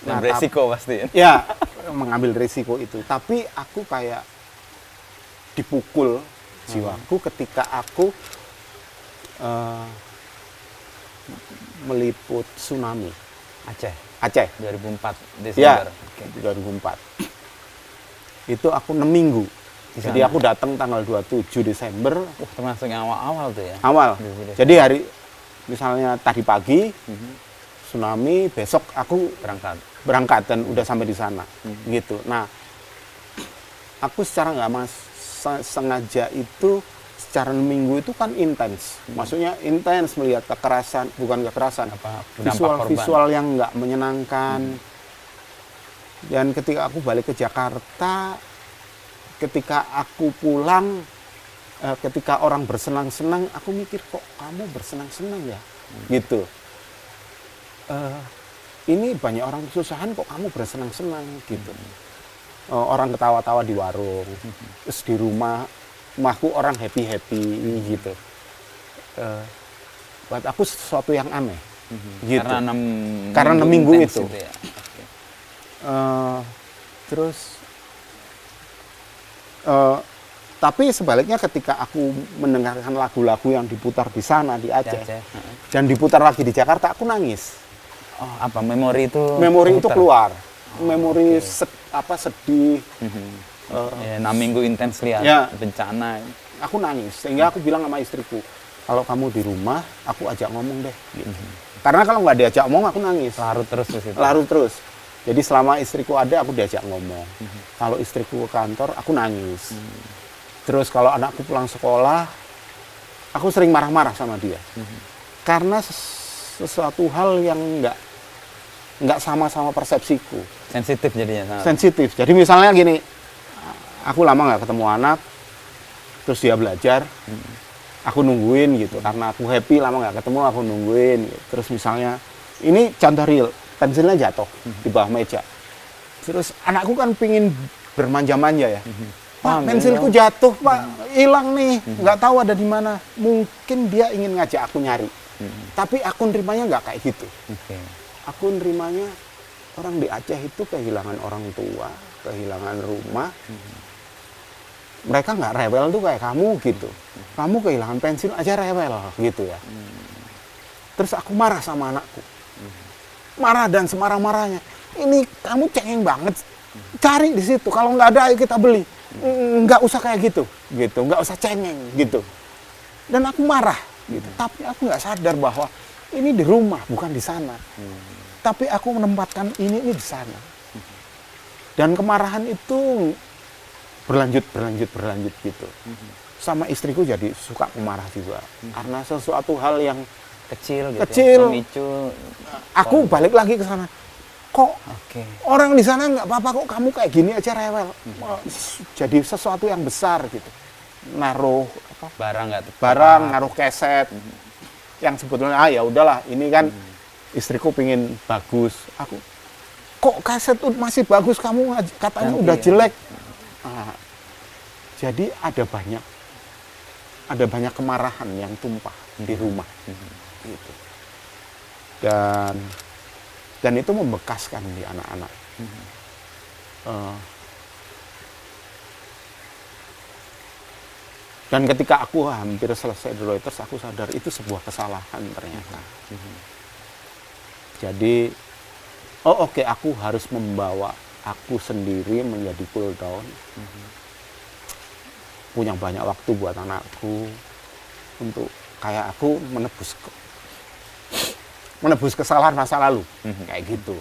Dan beresiko pasti. Ya, mengambil resiko itu. Tapi aku kayak dipukul jiwaku ketika aku meliput tsunami Aceh 2004 ya, Desember. 2004 itu aku 6 minggu. Jadi aku datang tanggal 27 Desember. Termasuk yang awal-awal tuh ya? Awal. Jadi hari misalnya tadi pagi tsunami, besok aku berangkat dan udah sampai di sana gitu. Nah aku secara nggak sengaja itu secara minggu itu kan intens, maksudnya intens melihat kekerasan, bukan kekerasan, visual yang nggak menyenangkan. Dan ketika aku balik ke Jakarta, ketika aku pulang, ketika orang bersenang-senang, aku mikir kok kamu bersenang-senang ya, gitu. Ini banyak orang kesusahan kok kamu bersenang-senang gitu. Orang ketawa-tawa di warung, terus di rumahku orang happy-happy gitu. Buat aku sesuatu yang aneh. Gitu. Karena 6 minggu itu. Ya. Terus Tapi sebaliknya ketika aku mendengarkan lagu-lagu yang diputar di sana di Aceh, dan diputar lagi di Jakarta, aku nangis. Oh, apa memori itu? Memori itu keluar. Memori sedih. 6 minggu intens lihat bencana. Aku nangis. Sehingga aku bilang sama istriku, kalau kamu di rumah, aku ajak ngomong deh. Gitu. Karena kalau nggak diajak ngomong, aku nangis. Larut terus di situ. Larut terus. Jadi selama istriku ada, aku diajak ngomong. Kalau istriku ke kantor, aku nangis. Terus kalau anakku pulang sekolah, aku sering marah-marah sama dia. Karena sesuatu hal yang nggak sama-sama persepsiku. Sensitif jadinya. Sensitif. Jadi misalnya gini, aku lama nggak ketemu anak, terus dia belajar, aku nungguin gitu. Karena aku happy lama nggak ketemu, aku nungguin. Gitu. Terus misalnya, ini contoh real, pensilnya jatuh di bawah meja. Terus anakku kan pingin bermanja-manja ya. Pak, pensilku jatuh, Pak, hilang nih, nggak tahu ada di mana. Mungkin dia ingin ngajak aku nyari, tapi aku nerimanya nggak kayak gitu. Aku nerimanya orang di Aceh itu kehilangan orang tua, kehilangan rumah. Mereka nggak rewel tuh kayak kamu gitu. Kamu kehilangan pensil aja rewel gitu ya. Terus aku marah sama anakku, marah dan semarah-marahnya. Ini kamu cengeng banget. Cari di situ. Kalau nggak ada, ayo kita beli. Nggak usah kayak gitu, nggak usah cengeng gitu. Dan aku marah gitu. Tapi aku nggak sadar bahwa ini di rumah bukan di sana. Tapi aku menempatkan ini di sana. Dan kemarahan itu berlanjut gitu. Sama istriku jadi suka pemarah juga. Karena sesuatu hal yang kecil gitu. Memicu. Aku balik lagi ke sana. Kok orang di sana nggak apa-apa, kok kamu kayak gini aja rewel. Jadi sesuatu yang besar gitu. Naruh barang, naruh keset. Yang sebetulnya ya udahlah, ini kan istriku pingin bagus. Aku kok kaset masih bagus, kamu katanya udah jelek. Jadi ada banyak kemarahan yang tumpah di rumah. Gitu. Dan itu membekaskan di anak-anak. Dan ketika aku hampir selesai di Reuters, aku sadar itu sebuah kesalahan ternyata. Jadi, aku harus membawa aku sendiri menjadi cool down. Punya banyak waktu buat anakku, untuk kayak aku menebus kesalahan masa lalu, kayak gitu.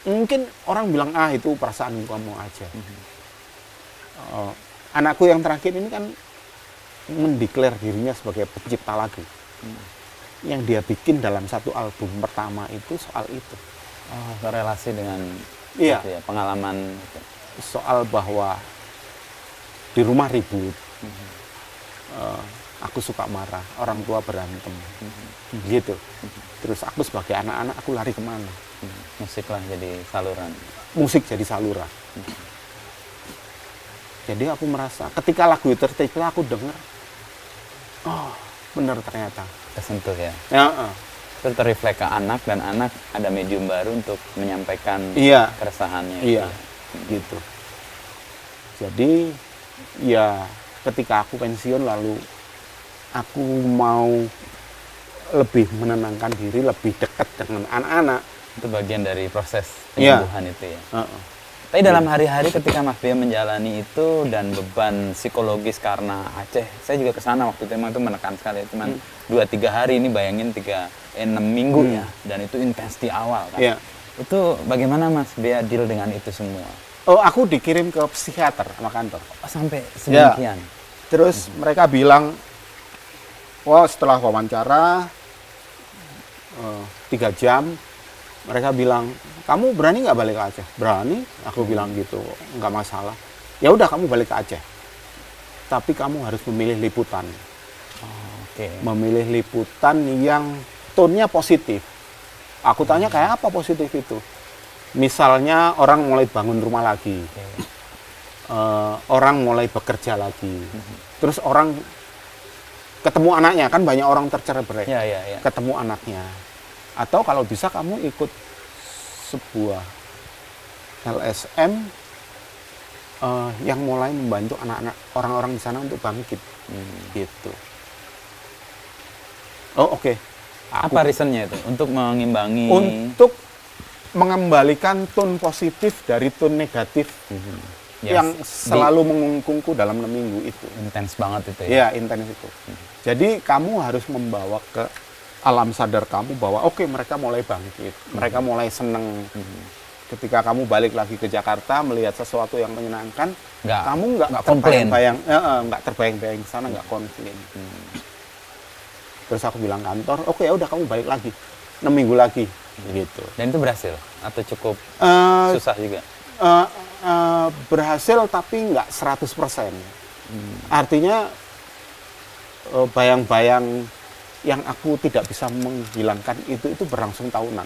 Mungkin orang bilang, itu perasaan kamu aja. Anakku yang terakhir ini kan mendeklar dirinya sebagai pencipta lagu. Yang dia bikin dalam satu album pertama itu soal itu. Relasi dengan pengalaman. Soal bahwa di rumah ribut. Aku suka marah, orang tua berantem, gitu. Terus aku sebagai anak-anak, aku lari kemana? Musik lah jadi saluran. Musik jadi saluran. Jadi aku merasa, ketika lagu itu tercipta, aku dengar, benar ternyata. Tersentuh ya? Ya. Terus terreflek ke anak, dan anak ada medium baru untuk menyampaikan keresahannya. Iya, gitu. Jadi, ya ketika aku pensiun lalu aku mau lebih menenangkan diri, lebih dekat dengan anak-anak. Itu bagian dari proses penyembuhan itu ya. Tapi dalam hari-hari ketika Mas Bia menjalani itu dan beban psikologis karena Aceh, saya juga kesana waktu itu, emang itu menekan sekali. Cuman 2-3 hari, ini bayangin 6 minggu ya, dan itu intens di awal kan. Itu bagaimana Mas Bia deal dengan itu semua? Aku dikirim ke psikiater sama kantor. Sampai sedemikian. Terus mereka bilang, setelah wawancara 3 jam, mereka bilang, kamu berani nggak balik ke Aceh? Berani, aku bilang gitu, nggak masalah. Ya udah, kamu balik ke Aceh. Tapi kamu harus memilih liputan. Memilih liputan yang tone-nya positif. Aku tanya, kayak apa positif itu? Misalnya orang mulai bangun rumah lagi, orang mulai bekerja lagi, terus orang ketemu anaknya, kan banyak orang tercerai-berai, ketemu anaknya, atau kalau bisa kamu ikut sebuah LSM yang mulai membantu anak-anak orang-orang di sana untuk bangkit. Gitu. Oh, oke. Apa reasonnya itu? Untuk mengimbangi? Untuk mengembalikan tone positif dari tone negatif yang selalu mengungkungku dalam 6 minggu itu. Intens banget itu ya? Iya, intens itu. Jadi kamu harus membawa ke alam sadar kamu bahwa oke, mereka mulai bangkit, mereka mulai seneng. Ketika kamu balik lagi ke Jakarta melihat sesuatu yang menyenangkan, kamu nggak terbayang-bayang, nggak terbayang-bayang ke sana, nggak komplain. Terus aku bilang kantor, oke, ya udah kamu balik lagi 6 minggu lagi, gitu. Dan itu berhasil atau cukup susah juga? Berhasil tapi nggak 100%. Artinya bayang-bayang yang aku tidak bisa menghilangkan itu berlangsung tahunan.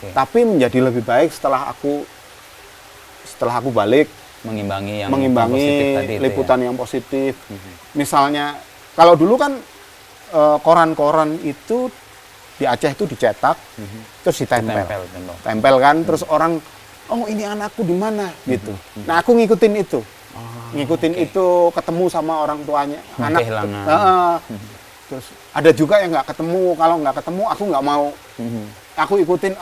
Tapi menjadi lebih baik setelah aku balik mengimbangi positif tadi, liputan ya? Yang positif. Misalnya kalau dulu kan koran-koran itu di Aceh itu dicetak, terus ditempel kan, terus orang, oh ini anakku di mana gitu. Nah aku ngikutin itu, itu ketemu sama orang tuanya, anak. Terus ada juga yang nggak ketemu, kalau nggak ketemu aku nggak mau, aku ikutin,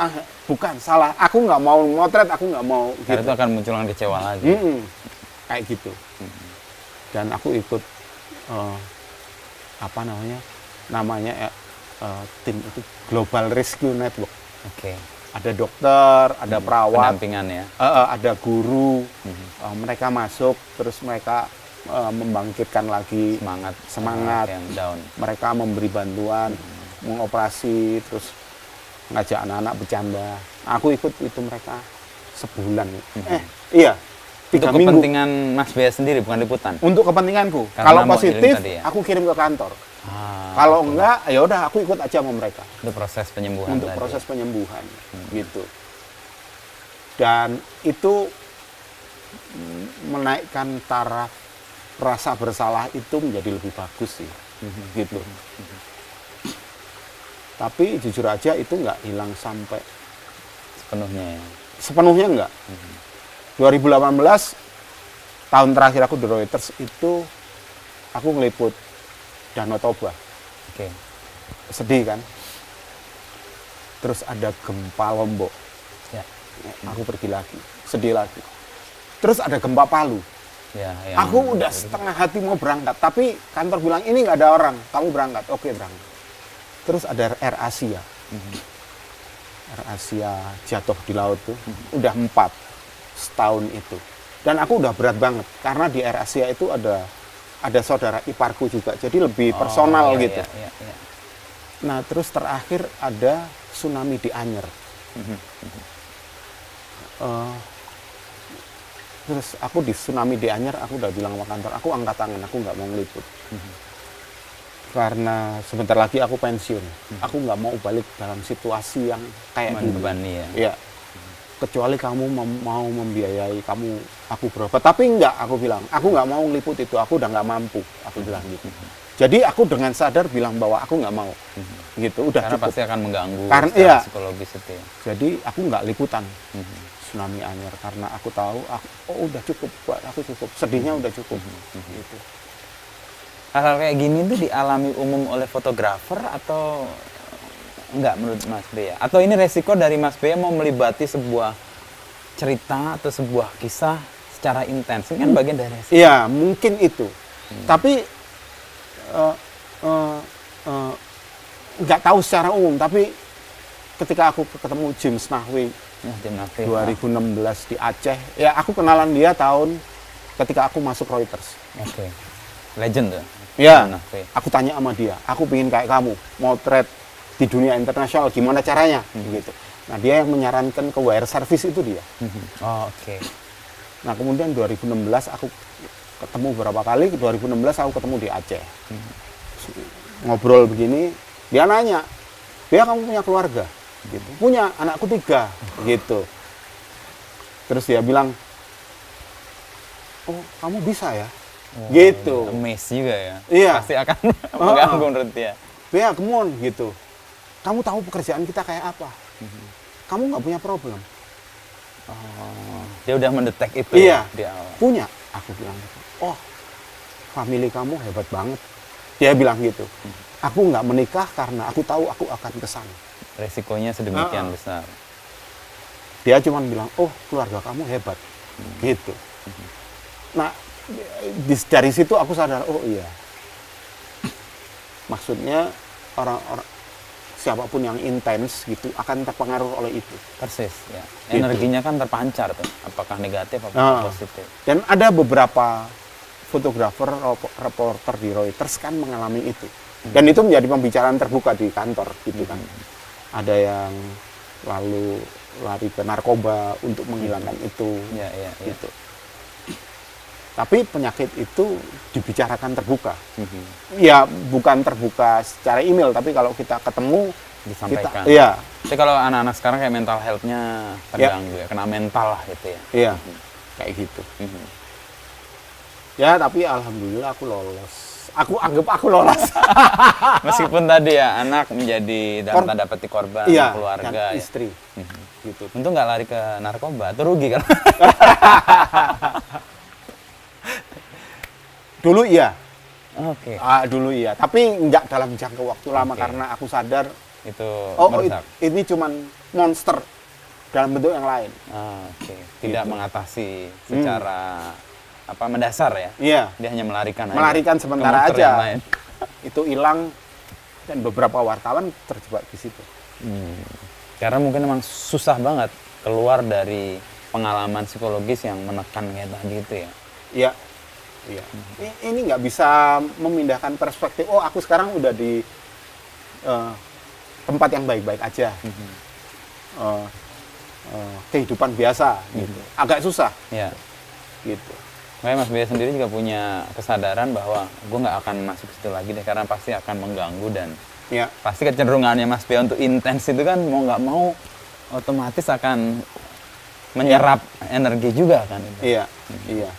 bukan salah, aku nggak mau motret, aku nggak mau. Karena gitu. Itu akan munculkan kecewa lagi. Kayak gitu. Dan aku ikut namanya tim itu Global Rescue Network. Ada dokter, ada perawat, pendampingan ya. Ada guru, mereka masuk, terus mereka membangkitkan lagi semangat yang down. Mereka memberi bantuan, mengoperasi, terus ngajak anak-anak bercanda. Aku ikut itu mereka sebulan. Iya. 3 untuk minggu. Kepentingan Mas Bea sendiri, bukan liputan? Untuk kepentinganku. Kalau positif, aku kirim ke kantor. Kalau enggak, ya udah aku ikut aja sama mereka. Untuk proses penyembuhan. Untuk proses penyembuhan, gitu. Dan itu menaikkan taraf rasa bersalah itu menjadi lebih bagus sih, gitu. Tapi jujur aja itu nggak hilang sampai sepenuhnya. Ya? Sepenuhnya enggak. 2018 tahun terakhir aku di Reuters itu aku ngeliput Danau Toba. Sedih kan? Terus ada gempa Lombok. Ya. Aku pergi lagi, sedih lagi. Terus ada gempa Palu. Ya, aku udah setengah hati mau berangkat, tapi kantor bilang ini nggak ada orang, kamu berangkat. Oke, berangkat. Terus ada Air Asia. Air Asia jatuh di laut tuh, udah 4 setahun itu. Dan aku udah berat banget karena di Air Asia itu ada saudara iparku juga, jadi lebih personal gitu. Ya. Nah, terus terakhir ada tsunami di Anyer. Terus aku di tsunami di Anyer, aku udah bilang sama kantor, aku angkat tangan, aku nggak mau ngeliput. Karena sebentar lagi aku pensiun. Aku nggak mau balik dalam situasi yang kayak dulu. Ya. Kecuali kamu mau membiayai aku berobat. Tapi enggak, aku bilang, aku nggak mau ngeliput itu, aku udah nggak mampu. Aku bilang gitu. Jadi aku dengan sadar bilang bahwa aku nggak mau. Gitu, udah karena cukup. pasti akan mengganggu psikologis itu ya. Jadi aku nggak liputan tsunami Anyer karena aku tahu, udah cukup buat aku, cukup. Sedihnya udah cukup. Gitu. Hal-hal kayak gini tuh dialami umum oleh fotografer atau enggak menurut Mas Bea? Atau ini resiko dari Mas Bea mau melibati sebuah cerita atau sebuah kisah secara intens? Ini kan bagian dari resiko. Iya, mungkin itu. Tapi nggak tahu secara umum. Tapi ketika aku ketemu James Nahwi 2016 di Aceh, ya aku kenalan dia ketika aku masuk Reuters. Legend tuh. Ya, aku tanya sama dia, aku pengen kayak kamu, motret di dunia internasional, gimana caranya? Gitu. Nah, dia yang menyarankan ke wire service itu dia. Nah, kemudian 2016 aku ketemu beberapa kali, 2016 aku ketemu di Aceh. Ngobrol begini, dia nanya, Bea, kamu punya keluarga? Gitu. Punya, anakku 3, gitu. Terus dia bilang, oh kamu bisa ya? Gitu. Amazed juga ya. Iya. Pasti akan mengganggu menurut dia. Bea, come on, gitu. Kamu tahu pekerjaan kita kayak apa? Kamu nggak punya problem. Dia udah mendetek itu iya, ya di awal. punya. Aku bilang, oh, family kamu hebat banget. Dia bilang gitu. Aku nggak menikah karena aku tahu aku akan ke sana. Resikonya sedemikian besar. Dia cuma bilang, oh, keluarga kamu hebat. Gitu. Nah, dari situ aku sadar, oh iya. Maksudnya orang-orang siapapun yang intens gitu akan terpengaruh oleh itu. Persis, ya. Gitu. Energinya kan terpancar tuh, apakah negatif apakah positif. Dan ada beberapa fotografer, reporter di Reuters kan mengalami itu. Dan itu menjadi pembicaraan terbuka di kantor gitu kan. Ada yang lalu lari ke narkoba untuk menghilangkan itu, gitu. Tapi penyakit itu dibicarakan terbuka. Ya bukan terbuka secara email, tapi kalau kita ketemu disampaikan. Iya. Tapi kalau anak-anak sekarang kayak mental health-nya terganggu ya, kena mental lah gitu ya. Iya, kayak gitu. Ya tapi alhamdulillah aku lolos. Aku anggap aku lolos. Meskipun tadi ya anak menjadi dalam tanda petik korban keluarga dan istri. Gitu. Untung nggak lari ke narkoba, atau rugi kan? Dulu iya. Oke. Dulu iya, tapi nggak dalam jangka waktu lama karena aku sadar itu ini cuman monster dalam bentuk yang lain. Oke. Tidak mengatasi secara mendasar ya. Iya. Dia hanya melarikan sementara aja. Itu hilang dan beberapa wartawan terjebak di situ. Karena mungkin memang susah banget keluar dari pengalaman psikologis yang menekan kayak tadi itu ya. Iya. Iya. Ini nggak bisa memindahkan perspektif. Oh, aku sekarang udah di tempat yang baik-baik aja. Kehidupan biasa. Gitu. Agak susah. Ya. Gitu. Makanya Mas Bea sendiri juga punya kesadaran bahwa gue nggak akan masuk ke situ lagi deh, karena pasti akan mengganggu dan pasti kecenderungannya Mas Bea untuk intens itu kan mau nggak mau otomatis akan menyerap energi juga kan. Iya. Iya.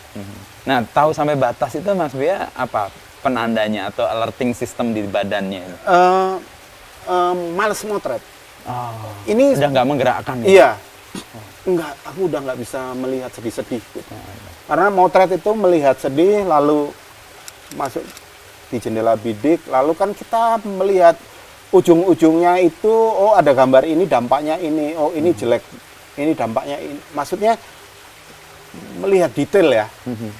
Nah, tahu sampai batas itu Mas Bea apa penandanya atau alerting system di badannya? Males motret. Ini udah nggak menggerakkan. Iya. Enggak, aku udah nggak bisa melihat sedih-sedih. Gitu. Karena motret itu melihat sedih, lalu masuk di jendela bidik, lalu kan kita melihat ujung-ujungnya itu, oh ada gambar ini, dampaknya ini, oh ini jelek, ini dampaknya ini. Maksudnya melihat detail ya,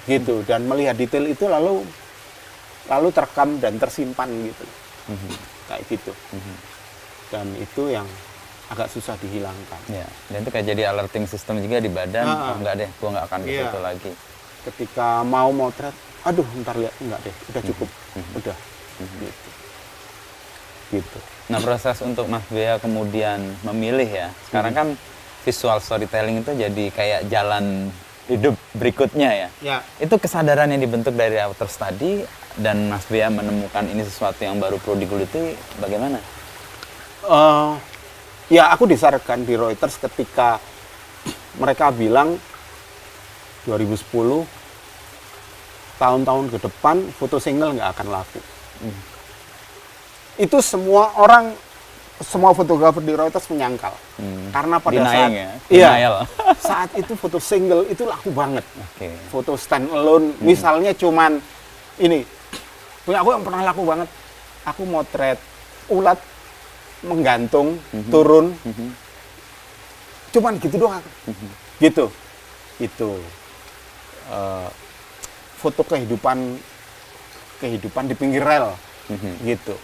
gitu. Dan melihat detail itu lalu terekam dan tersimpan gitu, kayak gitu. Dan itu yang agak susah dihilangkan. Ya, dan itu kayak jadi alerting system juga di badan. Oh, enggak deh, gua nggak akan ke situ lagi. Ketika mau motret, aduh, ntar lihat, enggak deh, udah cukup, udah. Gitu. Nah, proses untuk Mas Bea kemudian memilih ya. Sekarang kan visual storytelling itu jadi kayak jalan hidup berikutnya ya. Itu kesadaran yang dibentuk dari Reuters tadi dan Mas Bea menemukan ini sesuatu yang baru perlu digeluti, bagaimana? Ya, aku disarankan di Reuters ketika mereka bilang 2010 tahun-tahun ke depan foto single nggak akan laku. Itu semua orang, semua fotografer di Reuters menyangkal. Karena pada saat itu foto single itu laku banget. Foto stand alone, misalnya cuman ini, punya aku yang pernah laku banget. Aku motret ulat menggantung, turun, cuman gitu doang, gitu, itu foto kehidupan di pinggir rel, gitu,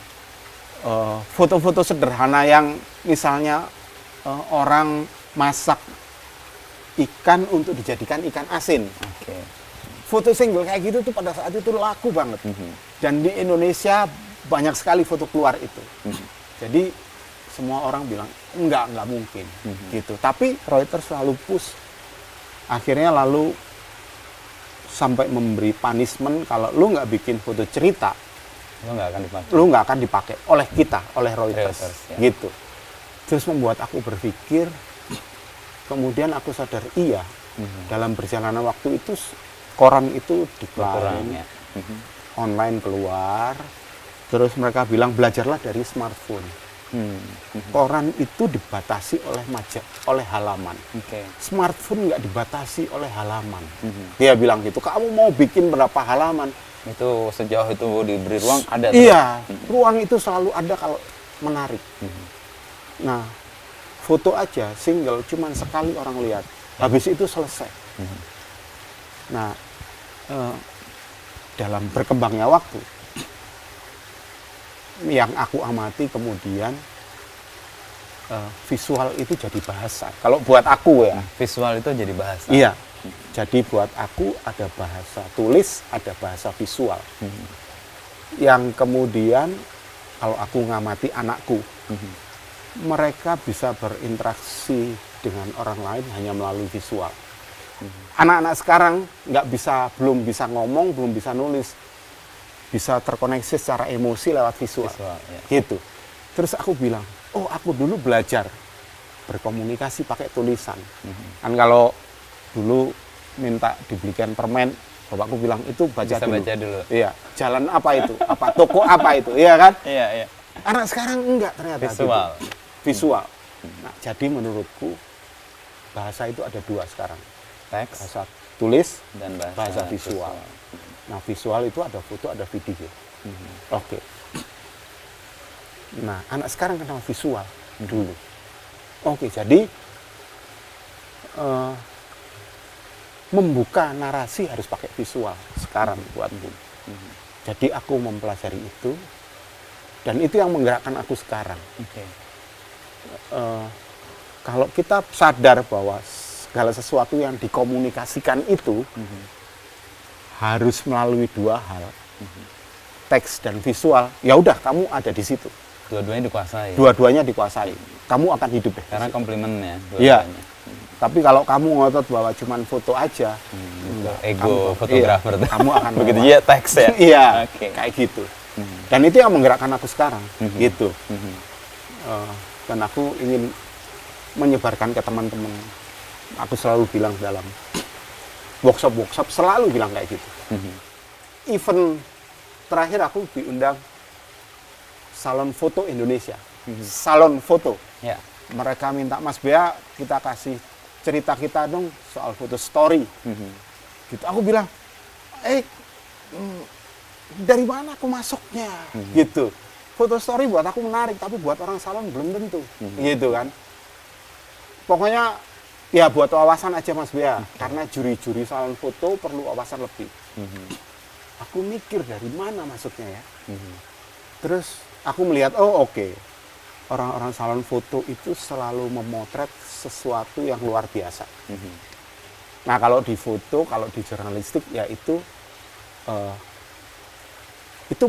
foto-foto sederhana yang misalnya orang masak ikan untuk dijadikan ikan asin, foto single kayak gitu tuh pada saat itu laku banget, dan di Indonesia banyak sekali foto keluar itu, jadi semua orang bilang enggak mungkin gitu. Tapi Reuters selalu push. Akhirnya lalu sampai memberi punishment kalau lu nggak bikin foto cerita, lu nggak akan dipakai oleh kita, oleh Reuters gitu. Terus membuat aku berpikir, kemudian aku sadar dalam perjalanan waktu itu koran itu decline, online keluar, terus mereka bilang belajarlah dari smartphone. Koran itu dibatasi oleh halaman. Smartphone nggak dibatasi oleh halaman. Dia bilang gitu, kamu mau bikin berapa halaman? Itu sejauh itu diberi ruang ada. Iya, ruang itu selalu ada kalau menarik. Nah, foto aja single cuman sekali orang lihat, habis itu selesai. Nah, dalam berkembangnya waktu, yang aku amati kemudian visual itu jadi bahasa. Kalau buat aku ya, visual itu jadi bahasa. Iya. Jadi buat aku ada bahasa tulis, ada bahasa visual. Yang kemudian kalau aku ngamati anakku, mereka bisa berinteraksi dengan orang lain hanya melalui visual. Anak-anak sekarang belum bisa ngomong, belum bisa nulis, bisa terkoneksi secara emosi lewat visual ya. Gitu. Terus aku bilang, oh aku dulu belajar berkomunikasi pakai tulisan. Kan kalau dulu minta dibelikan permen, bapakku bilang itu baca dulu. Iya, jalan apa itu? Apa toko apa itu? Iya kan? Iya. Anak sekarang enggak ternyata visual. Gitu. Visual. Nah, jadi menurutku bahasa itu ada dua sekarang. Teks, bahasa tulis dan bahasa visual. Nah, visual itu ada foto, ada video. Oke. Nah, anak sekarang kenal visual dulu. Oke, jadi membuka narasi harus pakai visual sekarang buatku. Jadi aku mempelajari itu, dan itu yang menggerakkan aku sekarang. Kalau kita sadar bahwa segala sesuatu yang dikomunikasikan itu harus melalui dua hal, teks dan visual, ya udah kamu ada di situ. Dua-duanya dikuasai. Dua-duanya dikuasai. Kamu akan hidup deh. Karena komplemennya. Iya. Tapi kalau kamu ngotot bahwa cuman foto aja, ego fotografer, kamu akan begitu ya teks ya. Iya, kayak gitu. Dan itu yang menggerakkan aku sekarang, gitu. Dan aku ingin menyebarkan ke teman-teman. Aku selalu bilang dalam workshop selalu bilang kayak gitu. Event terakhir aku diundang Salon Foto Indonesia, Salon Foto. Ya. Mereka minta, Mas Bea, kita kasih cerita kita dong soal foto story. Gitu. Aku bilang, dari mana aku masuknya? Gitu. Foto story buat aku menarik, tapi buat orang salon belum tentu. Gitu kan. Pokoknya ya buat wawasan aja Mas Bea, karena juri-juri salon foto perlu wawasan lebih. Aku mikir dari mana masuknya ya. Terus aku melihat, orang-orang salon foto itu selalu memotret sesuatu yang luar biasa. Nah, kalau di foto, kalau di jurnalistik, ya itu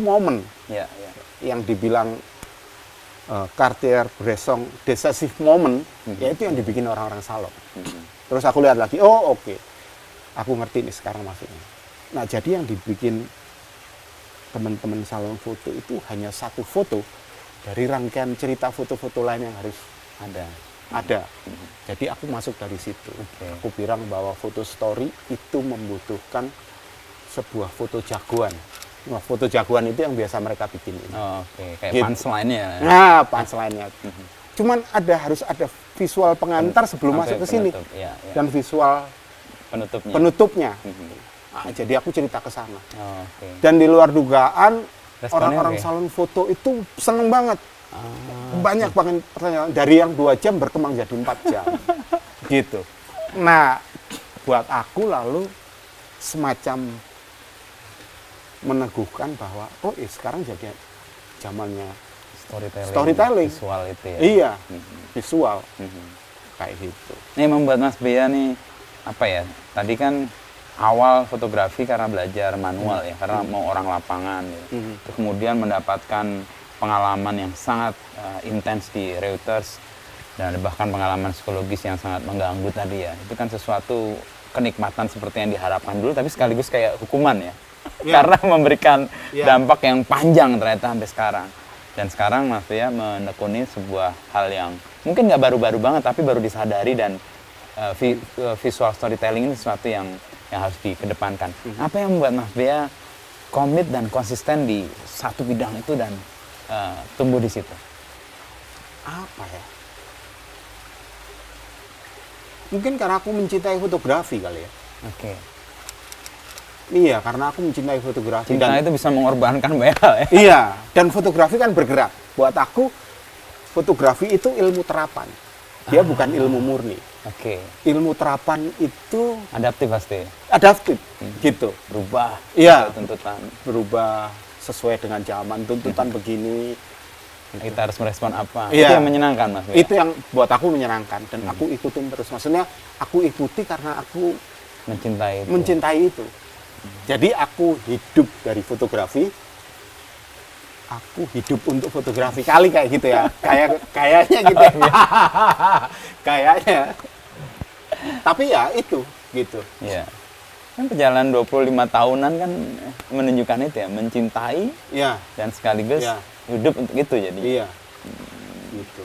momen yang dibilang Cartier-Bresson decisive moment, yaitu yang dibikin orang-orang salon. Terus aku lihat lagi, aku ngerti nih sekarang maksudnya. Nah, jadi yang dibikin teman-teman salon foto itu hanya satu foto dari rangkaian cerita foto-foto lain yang harus ada. Jadi aku masuk dari situ. Aku bilang bahwa foto story itu membutuhkan sebuah foto jagoan. Nah, foto jagoan itu yang biasa mereka bikin. Kayak gitu. Punchline-nya. Nah, punchline-nya. Cuman harus ada visual pengantar sebelum masuk ke sini. Dan visual penutupnya. Nah, jadi aku cerita ke sana. Dan di luar dugaan, orang-orang salon foto itu seneng banget. Banyak banget pertanyaan. Dari yang 2 jam berkembang jadi 4 jam. Gitu. Nah, buat aku lalu semacam meneguhkan bahwa sekarang jadi zamannya storytelling. Visual itu ya. Iya, visual. Kayak gitu. Ini membuat Mas Bea nih apa ya? Tadi kan awal fotografi karena belajar manual ya, karena mau orang lapangan gitu. Terus kemudian mendapatkan pengalaman yang sangat intens di Reuters dan bahkan pengalaman psikologis yang sangat mengganggu tadi ya. Itu kan sesuatu kenikmatan seperti yang diharapkan dulu, tapi sekaligus kayak hukuman ya. Karena memberikan dampak yang panjang ternyata sampai sekarang. Dan sekarang Mas Bea menekuni sebuah hal yang mungkin nggak baru-baru banget, tapi baru disadari, dan visual storytelling ini sesuatu yang harus dikedepankan. Apa yang membuat Mas Bea komit dan konsisten di satu bidang itu dan tumbuh di situ? apa ya? Mungkin karena aku mencintai fotografi kali ya. Oke. Iya, karena aku mencintai fotografi. Cinta itu bisa mengorbankan banyak hal ya. Iya, dan fotografi kan bergerak. Buat aku, fotografi itu ilmu terapan. Dia bukan ilmu murni. Oke. Ilmu terapan itu Adaptif pasti. adaptif, gitu. Berubah. Iya. sesuai tuntutan. Berubah sesuai dengan zaman, tuntutan begini. Kita harus merespon apa? Iya. Itu yang menyenangkan, Mas. Itu yang buat aku menyenangkan dan aku ikutin terus. Maksudnya aku ikuti karena aku mencintai itu. mencintai itu. Jadi aku hidup dari fotografi. Aku hidup untuk fotografi kali kayak gitu ya. Kayaknya gitu ya. Kayaknya. Tapi ya itu gitu. Iya. Kan perjalanan 25 tahunan kan menunjukkan itu ya, mencintai Iya. dan sekaligus Iya. hidup untuk itu jadi. Iya. Gitu.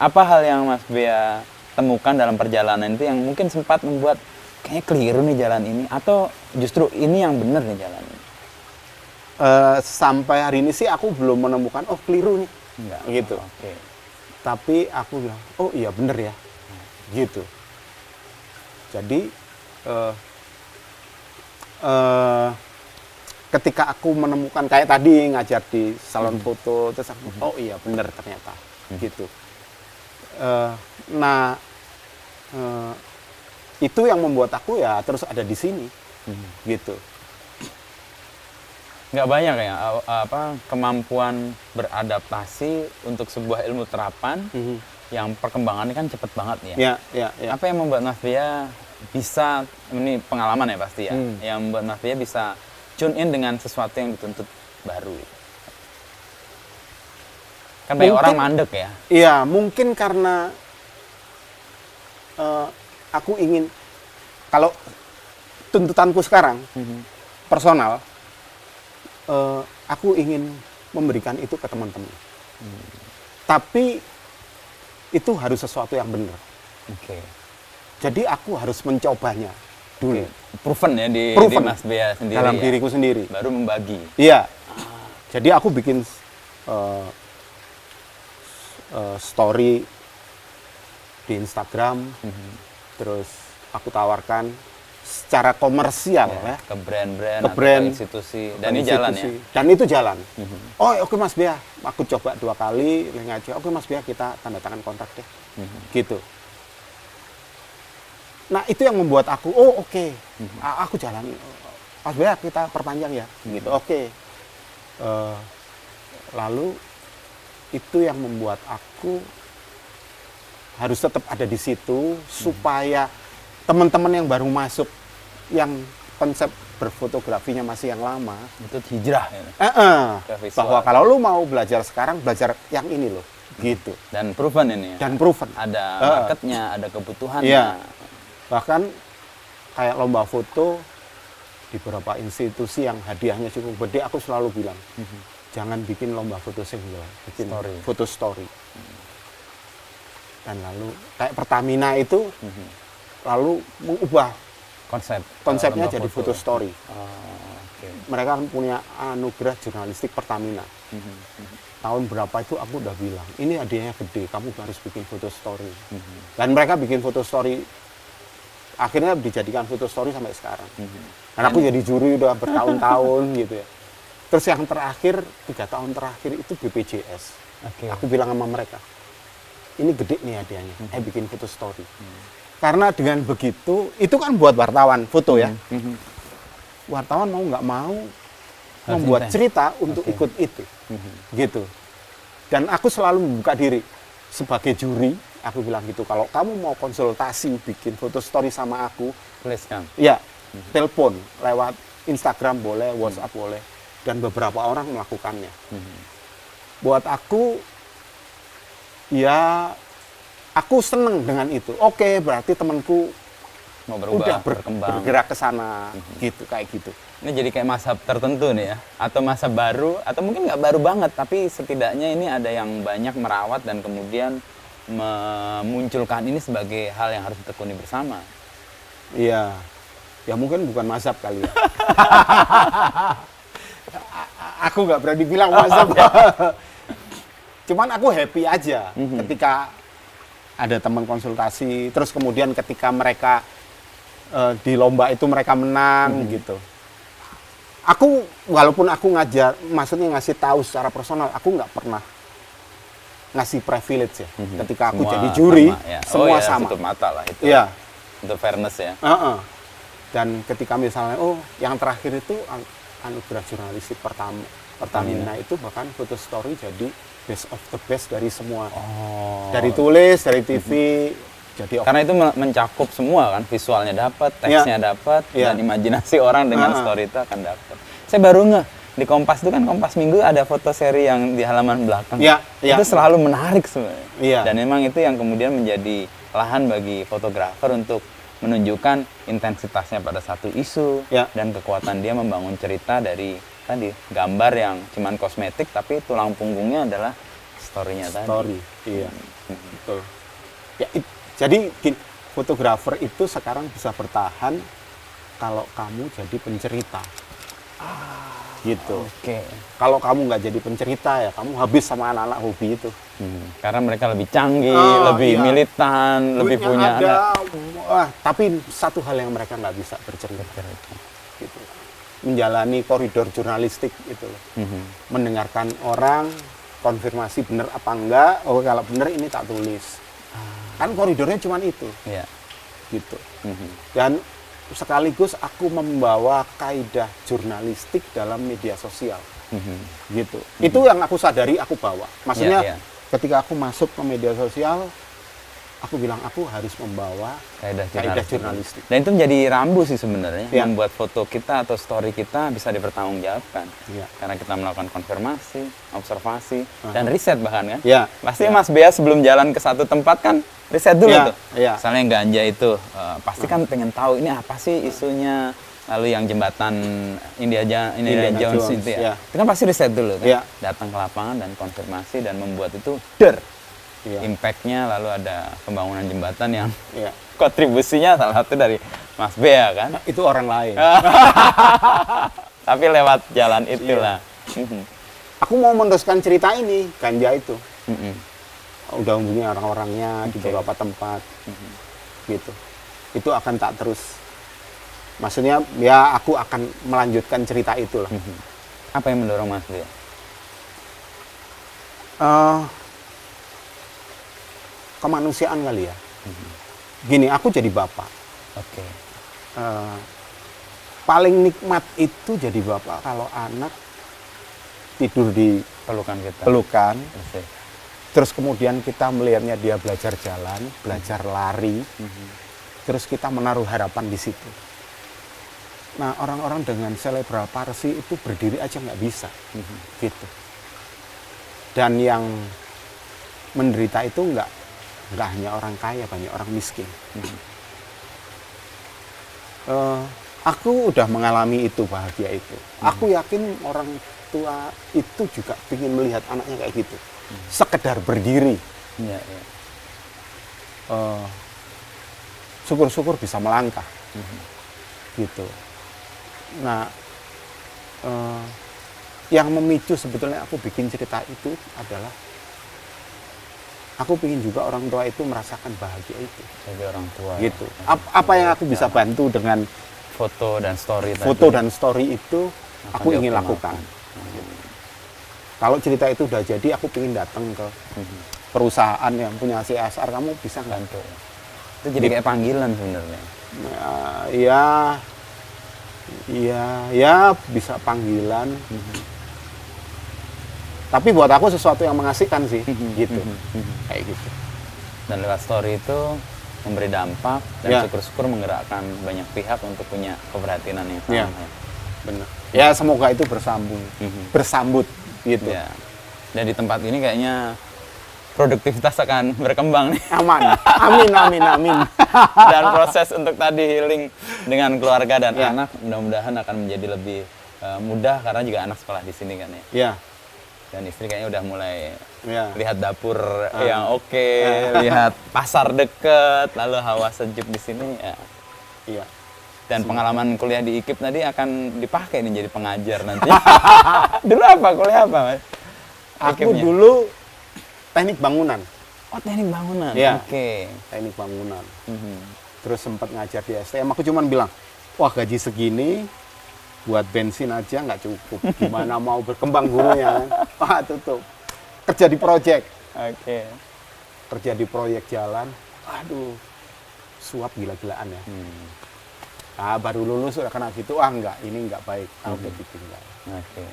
Apa hal yang Mas Bea temukan dalam perjalanan itu yang mungkin sempat membuat kayaknya keliru nih jalan ini atau justru ini yang benar nih jalan ini? Sampai hari ini sih aku belum menemukan oh keliru nih. Enggak. Gitu. Oke. Tapi aku bilang oh iya bener ya. Gitu. Jadi ketika aku menemukan kayak tadi ngajar di salon foto terus aku oh iya bener ternyata gitu. Itu yang membuat aku ya terus ada di sini gitu. Nggak banyak ya kemampuan beradaptasi untuk sebuah ilmu terapan yang perkembangannya kan cepet banget ya. Ya. Apa yang membuat Mas Bea bisa, ini pengalaman ya pasti ya, yang membuat Mas Bea bisa tune in dengan sesuatu yang dituntut baru. Kan banyak orang mandek ya. Iya, mungkin karena aku ingin, kalau tuntutanku sekarang, personal, aku ingin memberikan itu ke teman-teman. Tapi itu harus sesuatu yang benar. Oke. Jadi aku harus mencobanya dulu. Proven ya di Mas Bea sendiri. Dalam ya? diriku sendiri. Baru membagi. Iya. Jadi aku bikin story di Instagram, terus aku tawarkan secara komersial ya, ke brand-brand, ke brand, atau institusi, dan ini jalan ya. Dan itu jalan. Oh oke Mas Bea, aku coba 2 kali ngaji. Oke Mas Bea, kita tanda tangan kontrak deh, gitu. Nah itu yang membuat aku, oh oke, aku jalan. Mas Bea kita perpanjang ya, gitu. Oke. Lalu itu yang membuat aku harus tetap ada di situ supaya teman-teman yang baru masuk, yang konsep berfotografinya masih yang lama, itu hijrah ya. Bahwa kalau lu mau belajar sekarang, belajar yang ini loh, gitu. Dan proven ini ya. Dan proven. Ada marketnya, ada kebutuhannya. Iya. Bahkan kayak lomba foto di beberapa institusi yang hadiahnya cukup gede, aku selalu bilang, jangan bikin lomba foto single, bikin foto story. Dan lalu kayak Pertamina itu lalu mengubah konsepnya jadi foto story. Mereka kan punya anugerah jurnalistik Pertamina. Tahun berapa itu aku udah bilang, ini hadiahnya gede, kamu harus bikin foto story. Dan mereka bikin foto story, akhirnya dijadikan foto story sampai sekarang. Dan aku jadi juri udah bertahun-tahun gitu ya. Terus yang terakhir, 3 tahun terakhir itu BPJS. Aku bilang sama mereka, ini gede nih hadiahnya, bikin foto story. Karena dengan begitu, itu kan buat wartawan foto ya. Wartawan mau nggak mau membuat cerita untuk ikut itu, gitu. Dan aku selalu membuka diri sebagai juri. Aku bilang gitu, kalau kamu mau konsultasi bikin foto story sama aku, tuliskan. Ya, telepon lewat Instagram boleh, WhatsApp boleh, dan beberapa orang melakukannya. Buat aku, ya, aku seneng dengan itu. Oke, berarti temanku mau berubah, udah bergerak ke sana, gitu, kayak gitu. Ini jadi kayak masa tertentu nih ya, atau masa baru, atau mungkin nggak baru banget, tapi setidaknya ini ada yang banyak merawat dan kemudian memunculkan ini sebagai hal yang harus ditekuni bersama. Iya, ya mungkin bukan mazhab kali ya. Aku nggak berani bilang mazhab. Cuman aku happy aja ketika ada teman konsultasi, terus kemudian ketika mereka di lomba itu mereka menang gitu. Aku walaupun aku ngajar, maksudnya ngasih tahu secara personal, aku nggak pernah ngasih privilege ya. Ketika aku Semua jadi juri, sama, ya. semua sama. Tutup mata lah itu. Iya. Untuk fairness ya. Dan ketika misalnya, yang terakhir itu anugerah jurnalistik Pertamina itu bahkan foto story jadi best of the best dari semua. Dari tulis, dari TV, jadi karena itu mencakup semua kan, visualnya dapat, teksnya dapat, dan imajinasi orang dengan story itu akan dapat. Saya baru nggak di Kompas itu kan, Kompas Minggu ada foto seri yang di halaman belakang. Itu selalu menarik sebenarnya. Dan memang itu yang kemudian menjadi lahan bagi fotografer untuk menunjukkan intensitasnya pada satu isu dan kekuatan dia membangun cerita dari tadi gambar yang cuman kosmetik tapi tulang punggungnya adalah story-nya tadi. Story, iya, betul. Ya, jadi fotografer itu sekarang bisa bertahan kalau kamu jadi pencerita, gitu. Kalau kamu nggak jadi pencerita ya kamu habis sama anak-anak hobi itu. Karena mereka lebih canggih, lebih militan, lebih punya tapi satu hal yang mereka nggak bisa bercerita, gitu. Menjalani koridor jurnalistik itu loh. Mendengarkan orang, konfirmasi benar apa enggak, kalau benar ini tak tulis. Kan koridornya cuma itu, gitu. Dan sekaligus aku membawa kaidah jurnalistik dalam media sosial, gitu. Itu yang aku sadari aku bawa. Maksudnya ketika aku masuk ke media sosial, aku bilang aku harus membawa kaidah jurnalistik. Dan itu menjadi rambu sih sebenarnya, membuat foto kita atau story kita bisa dipertanggungjawabkan. Karena kita melakukan konfirmasi, observasi, dan riset bahkan kan. Pasti Mas Bea sebelum jalan ke satu tempat kan riset dulu tuh. Misalnya ganja itu, pasti kan pengen tahu ini apa sih isunya. Lalu yang jembatan Indiana Jones itu ya. Itu kan pasti riset dulu kan. Datang ke lapangan dan konfirmasi dan membuat itu impact-nya, lalu ada pembangunan jembatan yang kontribusinya salah satu dari Mas Bea kan. Itu orang lain. Tapi lewat jalan itulah. Aku mau meneruskan cerita ini, ganja itu. Udah hubungi orang-orangnya di beberapa tempat, gitu. Itu akan tak terus. Maksudnya ya aku akan melanjutkan cerita itulah. Apa yang mendorong Mas Bea? Kemanusiaan kali ya. Gini, aku jadi bapak. Paling nikmat itu jadi bapak kalau anak tidur di pelukan. Terus kemudian kita melihatnya dia belajar jalan, belajar lari. Terus kita menaruh harapan di situ. Nah, orang-orang dengan cerebral palsy itu berdiri aja nggak bisa, gitu. Dan yang menderita itu nggak hanya orang kaya, banyak orang miskin. Aku udah mengalami itu, bahagia itu. Aku yakin orang tua itu juga ingin melihat anaknya kayak gitu. Sekedar berdiri. Syukur-syukur bisa melangkah. Gitu. Nah, yang memicu sebetulnya aku bikin cerita itu adalah aku ingin juga orang tua itu merasakan bahagia itu. Jadi orang tua. Gitu. Apa yang aku bisa bantu dengan foto dan story foto dan story itu aku ingin lakukan. Kalau cerita itu udah jadi, aku ingin datang ke perusahaan yang punya CSR, kamu bisa nggak? Itu jadi kayak panggilan sebenarnya. Ya bisa panggilan. Tapi buat aku sesuatu yang mengasihkan sih, gitu. Kayak gitu. Dan lewat story itu memberi dampak dan syukur-syukur menggerakkan banyak pihak untuk punya keprihatinan yang sama. Benar. Ya semoga itu bersambut gitu. Dan di tempat ini kayaknya produktivitas akan berkembang nih. Amin. Dan proses untuk tadi healing dengan keluarga dan anak mudah-mudahan akan menjadi lebih mudah karena juga anak sekolah di sini kan ya. Dan istri kayaknya udah mulai lihat dapur yang lihat pasar deket, lalu hawa sejuk di sini ya. Dan pengalaman kuliah di IKIP tadi akan dipakai nih jadi pengajar nanti. Dulu apa? Kuliah apa, Mas? Aku dulu teknik bangunan. Oh, teknik bangunan. Ya, Oke. teknik bangunan. Terus sempat ngajar di STM, aku cuman bilang, wah gaji segini buat bensin aja nggak cukup. Gimana mau berkembang gurunya? Wah tutup. Kerja di proyek. Oke. Kerja di proyek jalan. Aduh, suap gila-gilaan ya. Nah, baru lulus udah kena gitu, enggak, ini enggak baik. Udah ditinggal. Oke.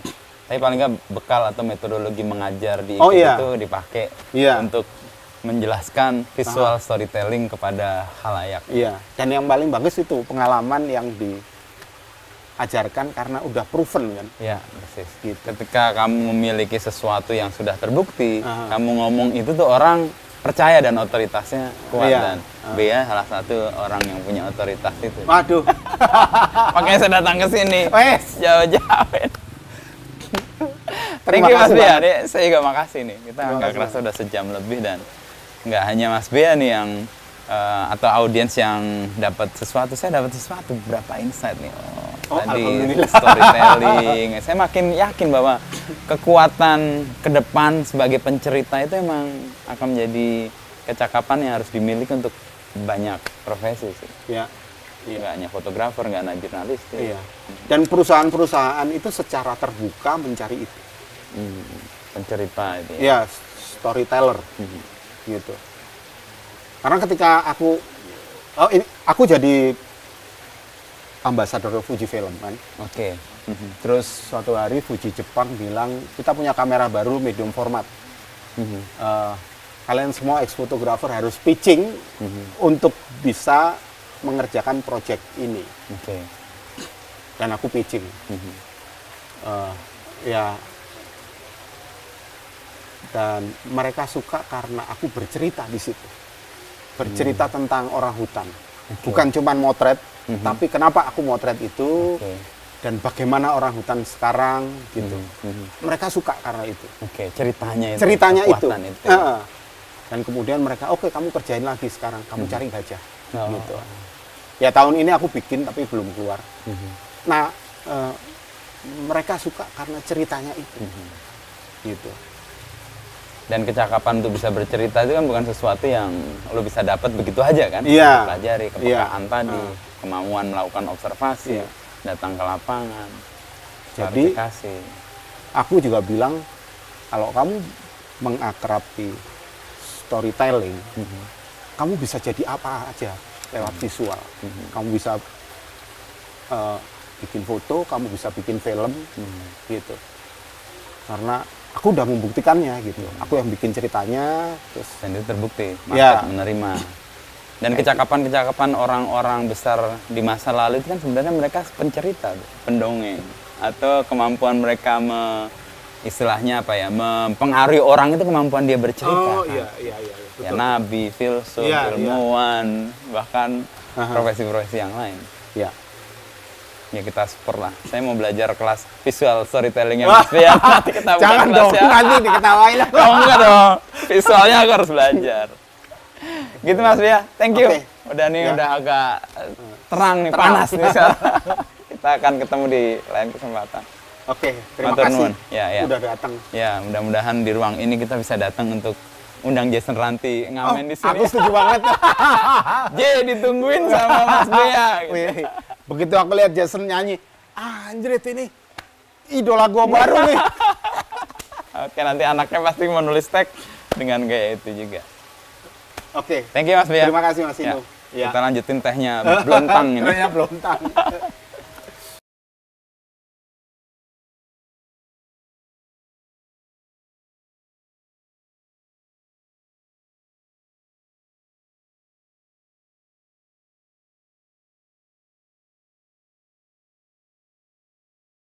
Tapi paling nggak bekal atau metodologi mengajar di iya. itu dipakai Iya. untuk menjelaskan visual storytelling kepada khalayak. Iya, dan yang paling bagus itu pengalaman yang diajarkan karena udah proven kan. Iya, persis. Gitu. Ketika kamu memiliki sesuatu yang sudah terbukti, kamu ngomong itu tuh orang percaya dan otoritasnya kuat. Iya. Dan Bea salah satu orang yang punya otoritas itu. Waduh. Makanya saya datang ke sini. Wes. Jauh-jauh. Thank Terima you Mas kasih Bea. banget. Saya juga makasih nih. Kita Terima nggak kasih kerasa udah sejam lebih dan nggak hanya Mas Bea nih yang atau audiens yang dapat sesuatu. Saya dapat sesuatu, berapa insight nih. Tadi alhamdulillah. storytelling. Saya makin yakin bahwa kekuatan ke depan sebagai pencerita itu emang akan menjadi kecakapan yang harus dimiliki untuk banyak profesi sih. Ya. Iya. Nggak hanya fotografer, nggak hanya jurnalis. Iya. Dan perusahaan-perusahaan itu secara terbuka mencari itu. Pencerita itu. Ya, storyteller. Gitu. Karena ketika aku jadi ambasador Fuji Film kan. Oke. Terus suatu hari Fuji Jepang bilang, kita punya kamera baru medium format. Kalian semua ex-fotografer harus pitching untuk bisa mengerjakan proyek ini. Oke. Dan aku pitching. Ya. Dan mereka suka karena aku bercerita di situ. Bercerita tentang orang hutan. Bukan cuma motret, tapi kenapa aku motret itu dan bagaimana orang hutan sekarang gitu. Mereka suka karena itu. Oke, ceritanya itu. Ceritanya itu. Dan kemudian mereka, oke, kamu kerjain lagi sekarang, kamu cari gajah. Gitu. Ya tahun ini aku bikin tapi belum keluar. Nah, mereka suka karena ceritanya itu. Gitu. Dan kecakapan untuk bisa bercerita itu kan bukan sesuatu yang lo bisa dapat begitu aja kan? Iya. Pelajari kepekaan tadi, kemauan melakukan observasi, datang ke lapangan, jadi klarifikasi. Aku juga bilang kalau kamu mengakrabi storytelling, kamu bisa jadi apa aja lewat visual. Kamu bisa bikin foto, kamu bisa bikin film, gitu. Karena aku udah membuktikannya gitu. Aku yang bikin ceritanya, terus dan itu terbukti, market menerima. Dan kecakapan-kecakapan orang-orang besar di masa lalu itu kan sebenarnya mereka pencerita, pendongeng, atau kemampuan mereka istilahnya apa ya, mempengaruhi orang itu kemampuan dia bercerita. Oh kan? iya. Ya nabi, filsuf, ilmuwan, bahkan profesi-profesi yang lain. Iya. Ya kita support lah. Saya mau belajar kelas visual storytelling yang Mas Bea. Nanti kita buka Jangan kelas dong, ya. nanti diketawain lah. Oh enggak dong. Visualnya aku harus belajar. Gitu Mas Bea. Thank you. Udah nih udah agak terang nih, panas nih sekarang. Kita akan ketemu di lain kesempatan. Oke, terima Matur kasih. nuwun. Ya. Udah datang. Ya, mudah-mudahan di ruang ini kita bisa datang untuk undang Jason Ranti ngamen di sini. Aku setuju banget. J ditungguin sama Mas Bea. Gitu. Begitu aku lihat Jason nyanyi, anjrit ini idola gua baru nih. Oke, nanti anaknya pasti mau nulis tag dengan gaya itu juga. Oke. Thank you Mas Bea. Terima kasih Mas Inu. Ya. Kita lanjutin tehnya Blontang ini. Tehnya Blontang.